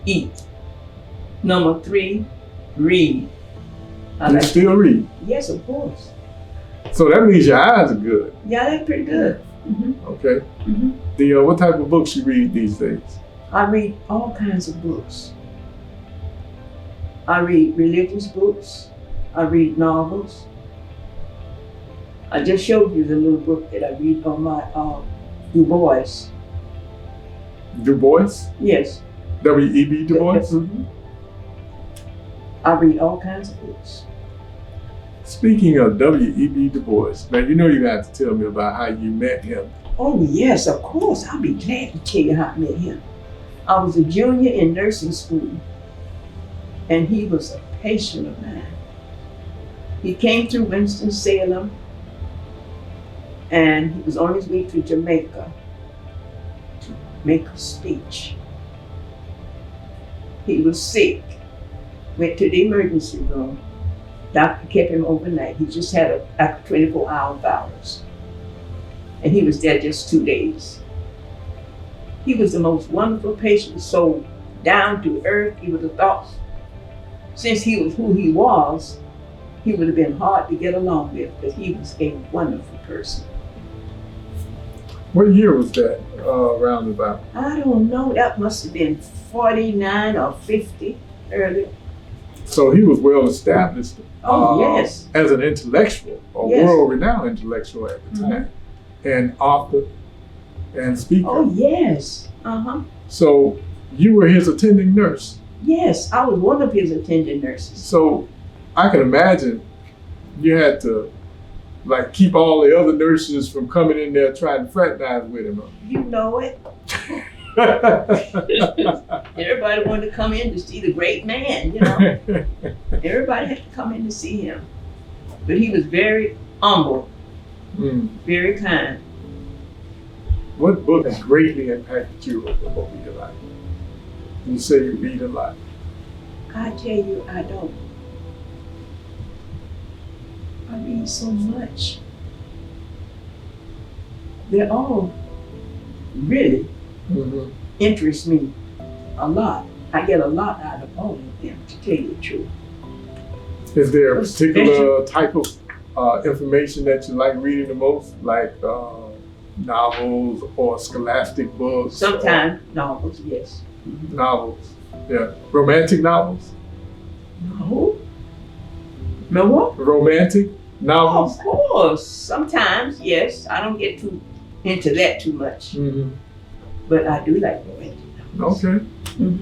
[SPEAKER 3] eat. Number 3, read.
[SPEAKER 1] You still read.
[SPEAKER 3] Yes, of course.
[SPEAKER 1] So that means your eyes are good.
[SPEAKER 3] Yeah, that's pretty good. Mm-hmm.
[SPEAKER 1] Okay.
[SPEAKER 3] Mm-hmm.
[SPEAKER 1] What type of books you read these days?
[SPEAKER 3] I read all kinds of books. I read religious books. I read novels. I just showed you the little book that I read on my Du Bois.
[SPEAKER 1] Du Bois?
[SPEAKER 3] Yes.
[SPEAKER 1] W.E.B. Du Bois?
[SPEAKER 3] Mhm. I read all kinds of books.
[SPEAKER 1] Speaking of W.E.B. Du Bois, now you know you got to tell me about how you met him.
[SPEAKER 3] Oh yes, of course. I'll be glad to tell you how I met him. I was a junior in nursing school, and he was a patient of mine. He came through Winston-Salem, and he was on his way to Jamaica to make a speech. He was sick, went to the emergency room. Doctor kept him overnight. He just had a 24-hour virus. And he was there just 2 days. He was the most wonderful patient, so down to earth. You would have thought, since he was who he was, he would have been hard to get along with, but he was a wonderful person.
[SPEAKER 1] What year was that, roundabout?
[SPEAKER 3] I don't know, that must have been 49 or 50 earlier.
[SPEAKER 1] So he was well established.
[SPEAKER 3] Yes.
[SPEAKER 1] As an intellectual, a
[SPEAKER 3] Yes.
[SPEAKER 1] world-renowned intellectual at the time, and author and speaker.
[SPEAKER 3] Oh yes.
[SPEAKER 1] So you were his attending nurse.
[SPEAKER 3] Yes, I was one of his attending nurses.
[SPEAKER 1] So I can imagine you had to like keep all the other nurses from coming in there trying to fraternize with him.
[SPEAKER 3] You know it. Everybody wanted to come in to see the great man, you know. Everybody had to come in to see him. But he was very humble, very kind.
[SPEAKER 1] What book has greatly impacted you over your life? You say you read a lot.
[SPEAKER 3] I tell you, I don't. I read so much. They're all really interest me a lot. I get a lot out of all of them, to tell you the truth.
[SPEAKER 1] Is there a particular type of information that you like reading the most, like novels or scholastic books?
[SPEAKER 3] Sometimes novels, yes.
[SPEAKER 1] Novels, yeah. Romantic novels?
[SPEAKER 3] No. No what?
[SPEAKER 1] Romantic novels?
[SPEAKER 3] Oh, of course. Sometimes, yes. I don't get too into that too much. But I do like romantic novels.
[SPEAKER 1] Okay.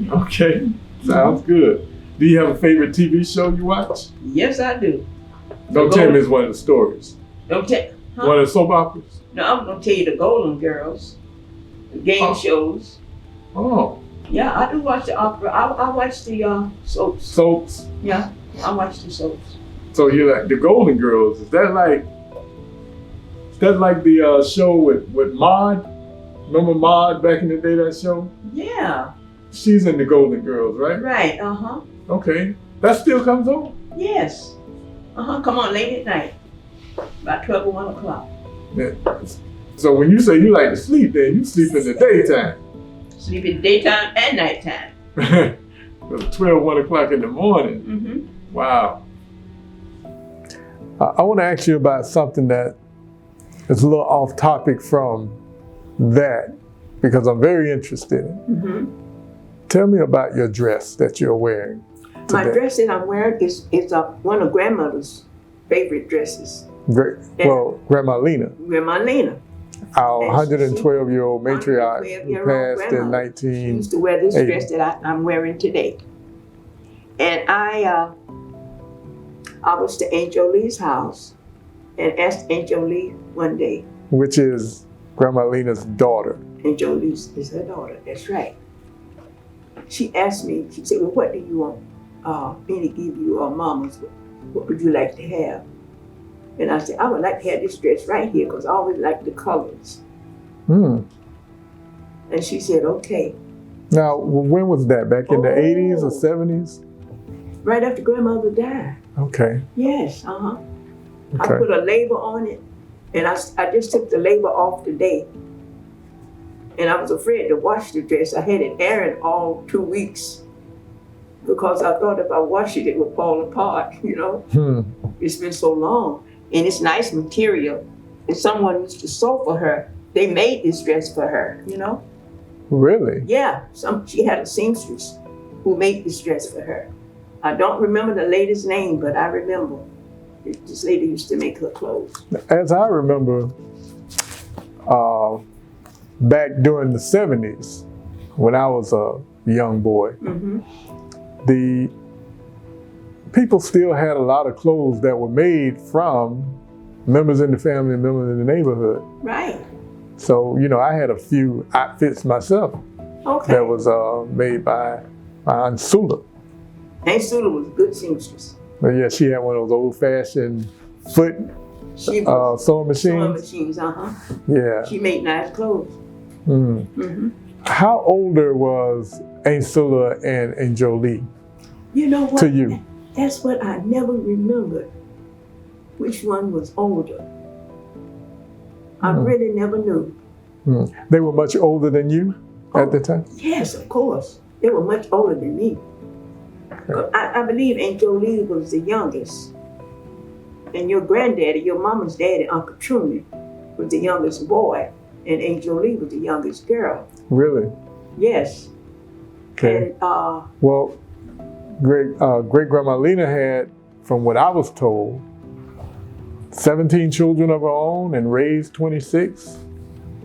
[SPEAKER 1] Okay. Sounds good. Do you have a favorite TV show you watch?
[SPEAKER 3] Yes, I do.
[SPEAKER 1] Don't tell me it's one of the stories.
[SPEAKER 3] Don't tell.
[SPEAKER 1] One of the soap operas?
[SPEAKER 3] No, I'm going to tell you the Golden Girls, the game shows.
[SPEAKER 1] Oh.
[SPEAKER 3] Yeah, I do watch the opera. I watch the soaps.
[SPEAKER 1] Soaps?
[SPEAKER 3] Yeah, I watch the soaps.
[SPEAKER 1] So you like the Golden Girls? Is that like the show with Maude? Remember Maude back in the day, that show?
[SPEAKER 3] Yeah.
[SPEAKER 1] She's in the Golden Girls, right?
[SPEAKER 3] Right,
[SPEAKER 1] Okay. That still comes on?
[SPEAKER 3] Yes. Come on late at night. About 12 or 1 o'clock.
[SPEAKER 1] Yeah. So when you say you like to sleep, then you sleep in the daytime.
[SPEAKER 3] Sleep in daytime and nighttime.
[SPEAKER 1] 12, 1 o'clock in the morning. Wow. I want to ask you about something that is a little off topic from that, because I'm very interested in. Tell me about your dress that you're wearing today.
[SPEAKER 3] My dress that I'm wearing is one of Grandmother's favorite dresses.
[SPEAKER 1] Well, Grandma Lena.
[SPEAKER 3] Grandma Lena.
[SPEAKER 1] Our 112-year-old matriarch who passed in 19.
[SPEAKER 3] She used to wear this dress that I'm wearing today. And I was to Aunt Jolie's house and asked Aunt Jolie one day.
[SPEAKER 1] Which is Grandma Lena's daughter.
[SPEAKER 3] Aunt Jolie is her daughter, that's right. She asked me, she said, well, what do you want me to give you, or Mama's? What would you like to have? And I said, I would like to have this dress right here because I always like the colors. And she said, okay.
[SPEAKER 1] Now, when was that? Back in the 80s or 70s?
[SPEAKER 3] Right after Grandmother died.
[SPEAKER 1] Okay.
[SPEAKER 3] Yes,
[SPEAKER 1] Okay.
[SPEAKER 3] I put a label on it, and I just took the label off today. And I was afraid to wash the dress. I had it airing all 2 weeks because I thought if I washed it, it would fall apart, you know? It's been so long. And it's nice material. And someone used to sew for her. They made this dress for her, you know?
[SPEAKER 1] Really?
[SPEAKER 3] Yeah, she had a seamstress who made this dress for her. I don't remember the lady's name, but I remember this lady used to make her clothes.
[SPEAKER 1] As I remember, back during the 70s, when I was a young boy, the people still had a lot of clothes that were made from members in the family and members in the neighborhood.
[SPEAKER 3] Right.
[SPEAKER 1] So, you know, I had a few outfits myself
[SPEAKER 3] Okay.
[SPEAKER 1] that was made by my Aunt Sula.
[SPEAKER 3] Aunt Sula was a good seamstress.
[SPEAKER 1] But yeah, she had one of those old-fashioned foot
[SPEAKER 3] She was
[SPEAKER 1] sewing
[SPEAKER 3] sewing
[SPEAKER 1] machines.
[SPEAKER 3] machines,
[SPEAKER 1] Yeah.
[SPEAKER 3] She made nice clothes.
[SPEAKER 1] Mm.
[SPEAKER 3] Mm-hmm.
[SPEAKER 1] How older was Aunt Sula and Jolie
[SPEAKER 3] You know what?
[SPEAKER 1] to you?
[SPEAKER 3] That's what I never remembered. Which one was older? I really never knew.
[SPEAKER 1] Mm. They were much older than you at the time?
[SPEAKER 3] Yes, of course. They were much older than me.
[SPEAKER 1] Okay.
[SPEAKER 3] I believe Aunt Jolie was the youngest. And your granddaddy, your mama's daddy, Uncle Truman, was the youngest boy. And Aunt Jolie was the youngest girl.
[SPEAKER 1] Really?
[SPEAKER 3] Yes.
[SPEAKER 1] Okay.
[SPEAKER 3] And
[SPEAKER 1] Well, great grandma Lena had, from what I was told, 17 children of her own and raised 26.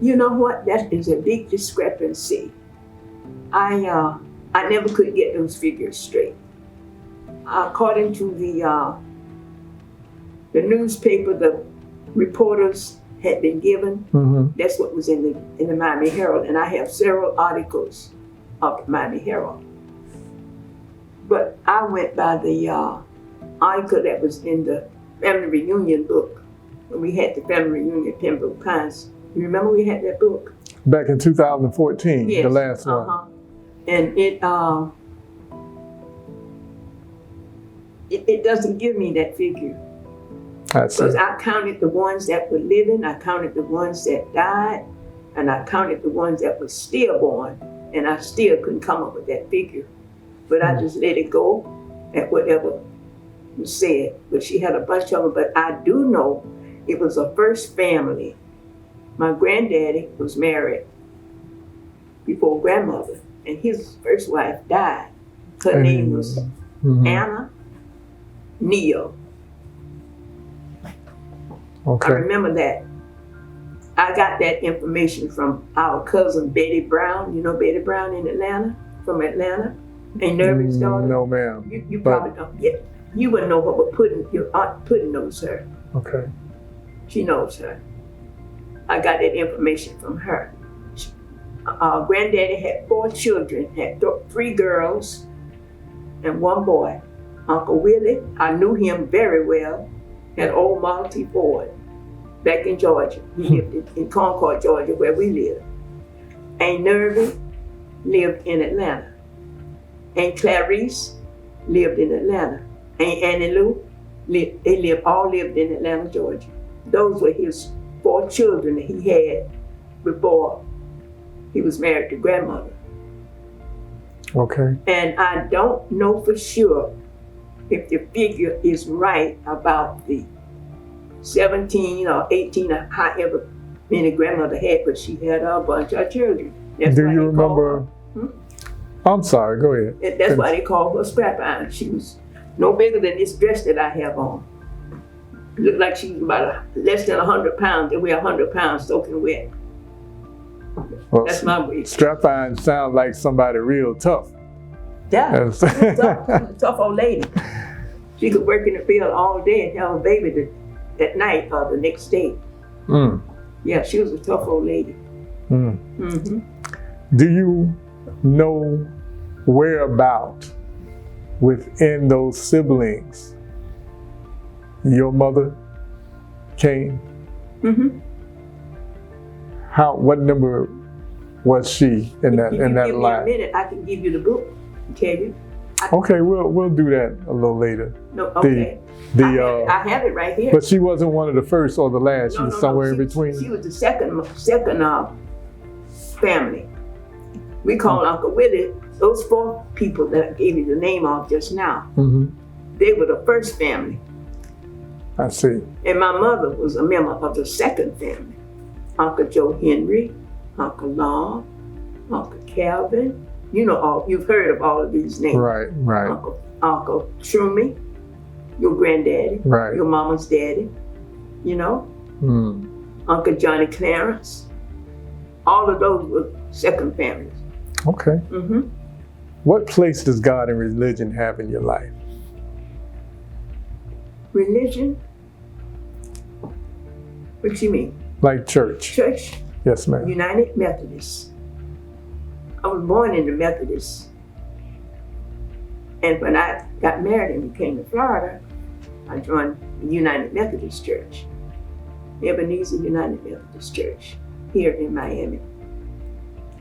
[SPEAKER 3] you know what? That is a big discrepancy. I never could get those figures straight. According to the newspaper, the reporters had been given.
[SPEAKER 1] Mm-hmm.
[SPEAKER 3] That's what was in the Miami Herald, and I have several articles of the Miami Herald. But I went by the article that was in the family reunion book when we had the family reunion at Pembroke Pines. You remember we had that book?
[SPEAKER 1] Back in 2014,
[SPEAKER 3] Yes.
[SPEAKER 1] the last one.
[SPEAKER 3] And it doesn't give me that figure.
[SPEAKER 1] That's
[SPEAKER 3] Because
[SPEAKER 1] it.
[SPEAKER 3] I counted the ones that were living, I counted the ones that died, and I counted the ones that were stillborn, and I still couldn't come up with that figure. But I just let it go at whatever was said. But she had a bunch of them, but I do know it was a first family. My granddaddy was married before grandmother, and his first wife died. Her name was Anna Neal. I
[SPEAKER 1] Okay.
[SPEAKER 3] remember that. I got that information from our cousin Betty Brown. You know Betty Brown in Atlanta, from Atlanta? Ain't Nervin's daughter?
[SPEAKER 1] No, ma'am.
[SPEAKER 3] You probably don't. Yeah, you wouldn't know her, but your aunt Puddin knows her.
[SPEAKER 1] Okay.
[SPEAKER 3] She knows her. I got that information from her. Granddaddy had 4 children, had 3 girls and 1 boy. Uncle Willie, I knew him very well, had old Model T Ford back in Georgia. He lived in Concord, Georgia, where we live. Aunt Nervy lived in Atlanta. Aunt Clarice lived in Atlanta. Aunt Annie Lou, all lived in Atlanta, Georgia. Those were his 4 children that he had before he was married to grandmother.
[SPEAKER 1] Okay.
[SPEAKER 3] And I don't know for sure if the figure is right about the 17 or 18 or however many grandmother had, but she had a bunch of children. That's
[SPEAKER 1] Do
[SPEAKER 3] why
[SPEAKER 1] you
[SPEAKER 3] they call
[SPEAKER 1] remember?
[SPEAKER 3] her-
[SPEAKER 1] I'm sorry, go ahead.
[SPEAKER 3] That's why they call her Scrap Iron. She was no bigger than this dress that I have on. Looked like she was about less than 100 pounds. They weigh 100 pounds soaking wet.
[SPEAKER 1] Well,
[SPEAKER 3] That's my weight.
[SPEAKER 1] Strap Iron sounds like somebody real tough.
[SPEAKER 3] Yeah,
[SPEAKER 1] Yes.
[SPEAKER 3] she was tough. She was a tough old lady. She could work in the field all day and have a baby that night or the next day.
[SPEAKER 1] Mm.
[SPEAKER 3] Yeah, she was a tough old lady.
[SPEAKER 1] Mm.
[SPEAKER 3] Mm-hmm.
[SPEAKER 1] Do you know whereabout within those siblings your mother came?
[SPEAKER 3] Mm-hmm.
[SPEAKER 1] What number was she in that
[SPEAKER 3] If you give me
[SPEAKER 1] line?
[SPEAKER 3] a minute, I can give you the book and tell you.
[SPEAKER 1] Okay, we'll do that a little later.
[SPEAKER 3] No, okay. I have it right here.
[SPEAKER 1] But she wasn't one of the first or the last. She
[SPEAKER 3] No,
[SPEAKER 1] was
[SPEAKER 3] no,
[SPEAKER 1] somewhere
[SPEAKER 3] no.
[SPEAKER 1] in between.
[SPEAKER 3] She was the second family. We call Uncle Willie, those 4 people that I gave you the name of just now,
[SPEAKER 1] Mm-hmm.
[SPEAKER 3] they were the first family.
[SPEAKER 1] I see.
[SPEAKER 3] And my mother was a member of the second family. Uncle Joe Henry, Uncle Long, Uncle Calvin. You know you've heard of all of these names.
[SPEAKER 1] Right.
[SPEAKER 3] Uncle Trumy, your granddaddy,
[SPEAKER 1] Right.
[SPEAKER 3] your mama's daddy, you know,
[SPEAKER 1] Mm.
[SPEAKER 3] Uncle Johnny Clarence. All of those were second families.
[SPEAKER 1] Okay.
[SPEAKER 3] Mm-hmm.
[SPEAKER 1] What place does God and religion have in your life?
[SPEAKER 3] Religion? What you mean?
[SPEAKER 1] Like church?
[SPEAKER 3] Church?
[SPEAKER 1] Yes, ma'am.
[SPEAKER 3] United Methodist. I was born in the Methodist. And when I got married and came to Florida, I joined the United Methodist Church. Ebenezer United Methodist Church here in Miami.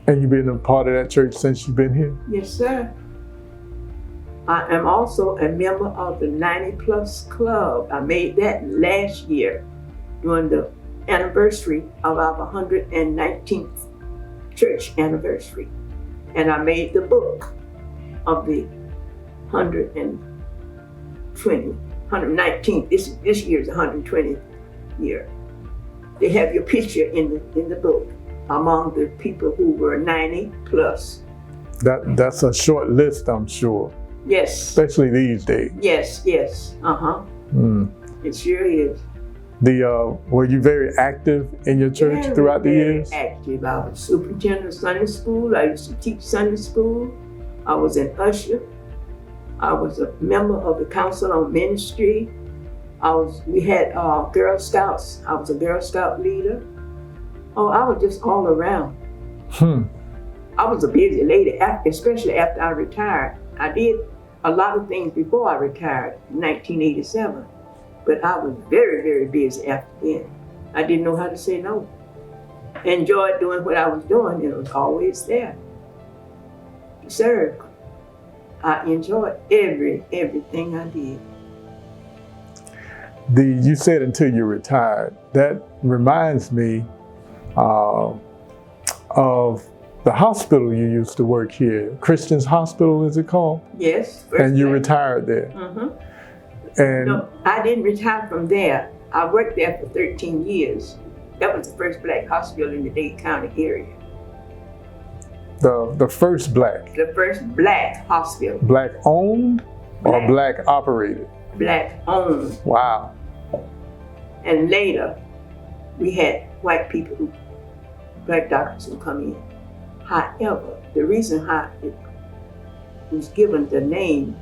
[SPEAKER 1] And you've been a part of that church since you've been here?
[SPEAKER 3] Yes, sir. I am also a member of the 90 Plus Club. I made that last year during the anniversary of our 119th church anniversary. And I made the book of the 119th. This year's 120th year. They have your picture in the book among the people who were 90 plus.
[SPEAKER 1] That's a short list, I'm sure.
[SPEAKER 3] Yes.
[SPEAKER 1] Especially these days.
[SPEAKER 3] Yes. It sure is.
[SPEAKER 1] Were you very active in your church throughout the years?
[SPEAKER 3] Very active. I was superintendent of Sunday school. I used to teach Sunday school. I was an usher. I was a member of the Council on Ministry. We had Girl Scouts. I was a Girl Scout leader. Oh, I was just all around. I was a busy lady, especially after I retired. I did a lot of things before I retired in 1987, but I was very, very busy after then. I didn't know how to say no. I enjoyed doing what I was doing, and it was always there to serve. I enjoyed everything I did.
[SPEAKER 1] You said until you retired. That reminds me of the hospital you used to work here. Christian's Hospital, is it called?
[SPEAKER 3] Yes.
[SPEAKER 1] And you retired there. And
[SPEAKER 3] no, I didn't retire from there. I worked there for 13 years. That was the first black hospital in the Dade County area.
[SPEAKER 1] The first black?
[SPEAKER 3] The first black hospital.
[SPEAKER 1] Black owned or black operated?
[SPEAKER 3] Black owned.
[SPEAKER 1] Wow.
[SPEAKER 3] And later, we had white people, black doctors who come in. However, the reason how it was given the name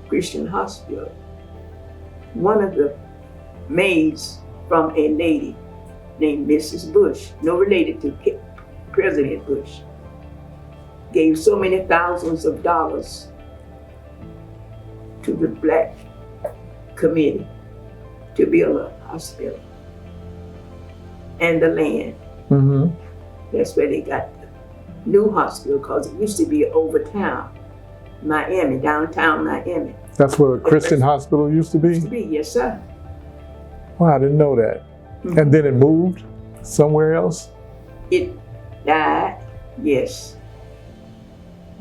[SPEAKER 3] Christian Hospital, one of the maids from a lady named Mrs. Bush, no related to President Bush, gave so many thousands of dollars to the black committee to build a hospital and the land. That's where they got the new hospital, because it used to be over town, Miami, downtown Miami.
[SPEAKER 1] That's where the Christian Hospital used to be?
[SPEAKER 3] Used to be, yes, sir.
[SPEAKER 1] Wow, I didn't know that. And then it moved somewhere else?
[SPEAKER 3] It died, yes.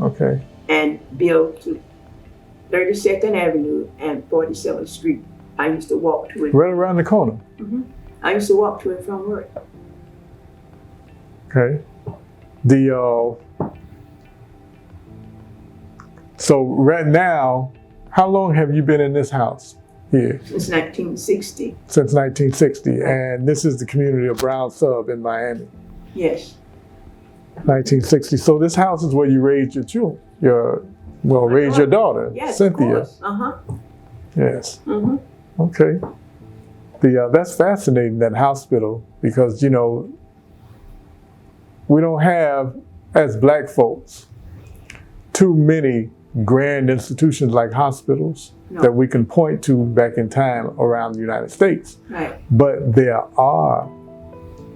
[SPEAKER 1] Okay.
[SPEAKER 3] And built to 32nd Avenue and 47th Street. I used to walk to it.
[SPEAKER 1] Right around the corner?
[SPEAKER 3] I used to walk to it from work.
[SPEAKER 1] Okay. So right now, how long have you been in this house here?
[SPEAKER 3] Since 1960.
[SPEAKER 1] Since 1960, and this is the community of Brown Sub in Miami.
[SPEAKER 3] Yes.
[SPEAKER 1] 1960. So this house is where you raised your children, raised your daughter,
[SPEAKER 3] yes,
[SPEAKER 1] Cynthia.
[SPEAKER 3] Of course.
[SPEAKER 1] Yes. Okay. That's fascinating, that hospital, because we don't have, as black folks, too many grand institutions like hospitals that we can point to back in time around the United States.
[SPEAKER 3] Right.
[SPEAKER 1] But there are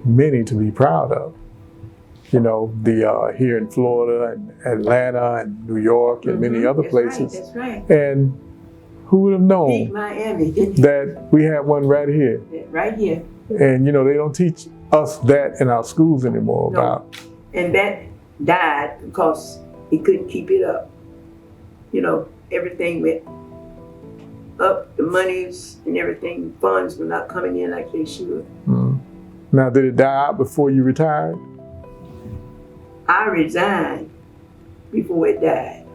[SPEAKER 1] many to be proud of. Here in Florida and Atlanta and New York and many other places.
[SPEAKER 3] That's right.
[SPEAKER 1] And who would have known
[SPEAKER 3] Miami,
[SPEAKER 1] that we have one right here?
[SPEAKER 3] Right here.
[SPEAKER 1] And they don't teach us that in our schools anymore about.
[SPEAKER 3] And that died because he couldn't keep it up. Everything went up, the monies and everything, funds were not coming in like they should.
[SPEAKER 1] Now, did it die out before you retired?
[SPEAKER 3] I resigned before it died.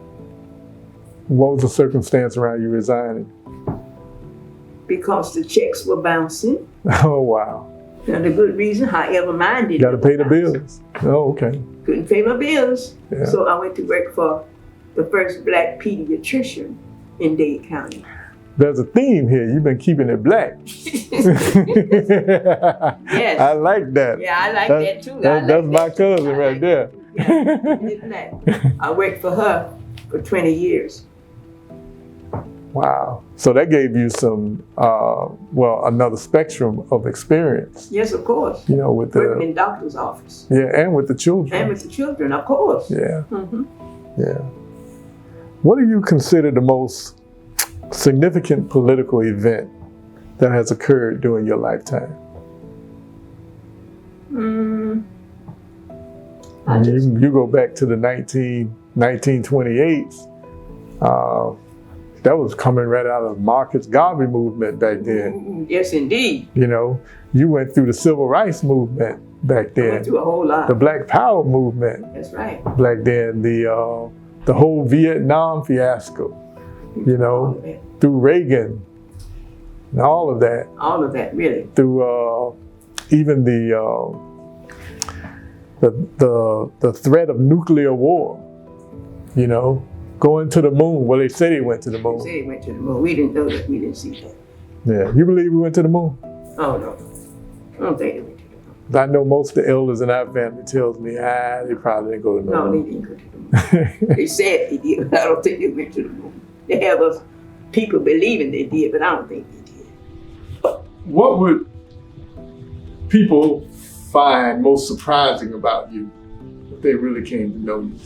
[SPEAKER 1] What was the circumstance around you resigning?
[SPEAKER 3] Because the checks were bouncing.
[SPEAKER 1] Oh, wow.
[SPEAKER 3] Now, the good reason, however, mine didn't.
[SPEAKER 1] Got to pay the bills. Oh, okay.
[SPEAKER 3] Couldn't pay my bills.
[SPEAKER 1] Yeah.
[SPEAKER 3] So I went to work for the first black pediatrician in Dade County.
[SPEAKER 1] there's a theme here. You've been keeping it black.
[SPEAKER 3] Yes.
[SPEAKER 1] I like that.
[SPEAKER 3] Yeah, I like that too.
[SPEAKER 1] That's my cousin right there.
[SPEAKER 3] Yeah, I worked for her for 20 years.
[SPEAKER 1] Wow. So that gave you some, another spectrum of experience.
[SPEAKER 3] Yes, of course.
[SPEAKER 1] You know, with
[SPEAKER 3] Working in doctor's office.
[SPEAKER 1] Yeah, and with the children.
[SPEAKER 3] And with the children, of course.
[SPEAKER 1] Yeah.
[SPEAKER 3] Mm-hmm.
[SPEAKER 1] Yeah. What do you consider the most significant political event that has occurred during your lifetime? You go back to the 1928s. That was coming right out of Marcus Garvey movement back then.
[SPEAKER 3] Yes, indeed.
[SPEAKER 1] You know, you went through the civil rights movement back then.
[SPEAKER 3] I went through a whole lot.
[SPEAKER 1] The Black Power movement.
[SPEAKER 3] That's right.
[SPEAKER 1] Back then, the whole Vietnam fiasco. You know, through Reagan, and all of that.
[SPEAKER 3] All of that, really.
[SPEAKER 1] Through even the threat of nuclear war. You know, going to the moon. Well, they say they went to the moon.
[SPEAKER 3] They say they went to the moon. We didn't know that. We didn't see that.
[SPEAKER 1] Yeah, you believe we went to the moon?
[SPEAKER 3] Oh no, I don't think they went to the moon.
[SPEAKER 1] I know most of the elders in our family tells me, they probably didn't go to the moon.
[SPEAKER 3] No, they didn't go to the moon. They said they did, but I don't think they went to the moon. They have us people believing they did, but I don't think they did.
[SPEAKER 1] What would people find most surprising about you if they really came to know you?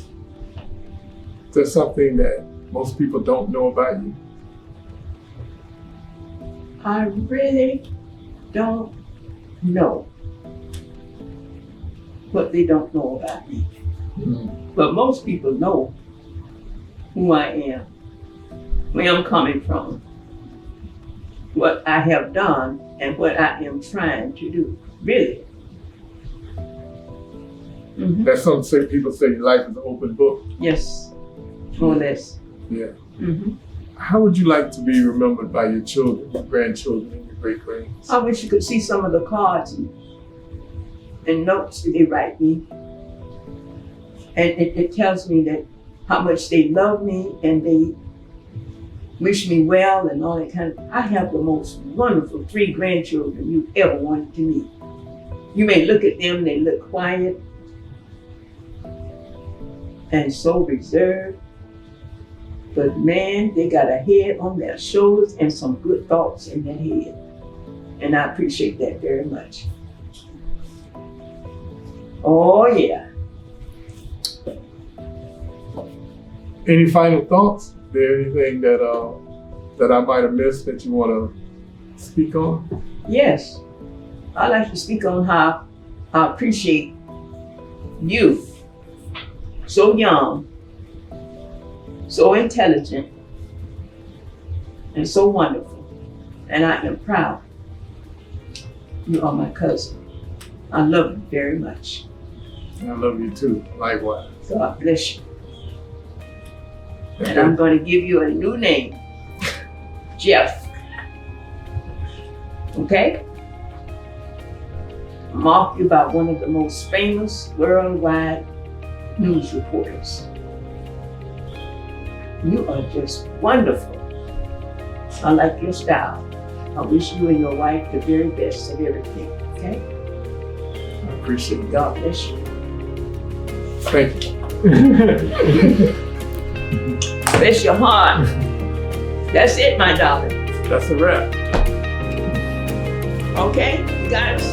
[SPEAKER 1] Is there something that most people don't know about you?
[SPEAKER 3] I really don't know what they don't know about me. But most people know who I am, where I'm coming from, what I have done, and what I am trying to do, really. Mm-hmm.
[SPEAKER 1] That's something people say life is an open book.
[SPEAKER 3] Yes, more or less.
[SPEAKER 1] Yeah.
[SPEAKER 3] Mm-hmm.
[SPEAKER 1] How would you like to be remembered by your children, your grandchildren, and your great-grands?
[SPEAKER 3] I wish you could see some of the cards and notes that they write me. And it tells me that how much they love me and they wish me well and all that kind of. I have the most wonderful 3 grandchildren you ever wanted to meet. You may look at them, they look quiet and so reserved. But man, they got a head on their shoulders and some good thoughts in their head. And I appreciate that very much. Oh yeah.
[SPEAKER 1] Any final thoughts? Is there anything that I might have missed that you want to speak on?
[SPEAKER 3] Yes. I'd like to speak on how I appreciate you. So young, so intelligent, and so wonderful. And I am proud. You are my cousin. I love you very much.
[SPEAKER 1] I love you too, likewise.
[SPEAKER 3] God bless you. And I'm going to give you a new name, Jeff. Okay? Mark you by one of the most famous worldwide news reporters. You are just wonderful. I like your style. I wish you and your wife the very best of everything, okay?
[SPEAKER 1] I appreciate it.
[SPEAKER 3] God bless you.
[SPEAKER 1] Thank you.
[SPEAKER 3] Bless your heart. That's it, my darling.
[SPEAKER 1] That's a wrap.
[SPEAKER 3] Okay, you guys?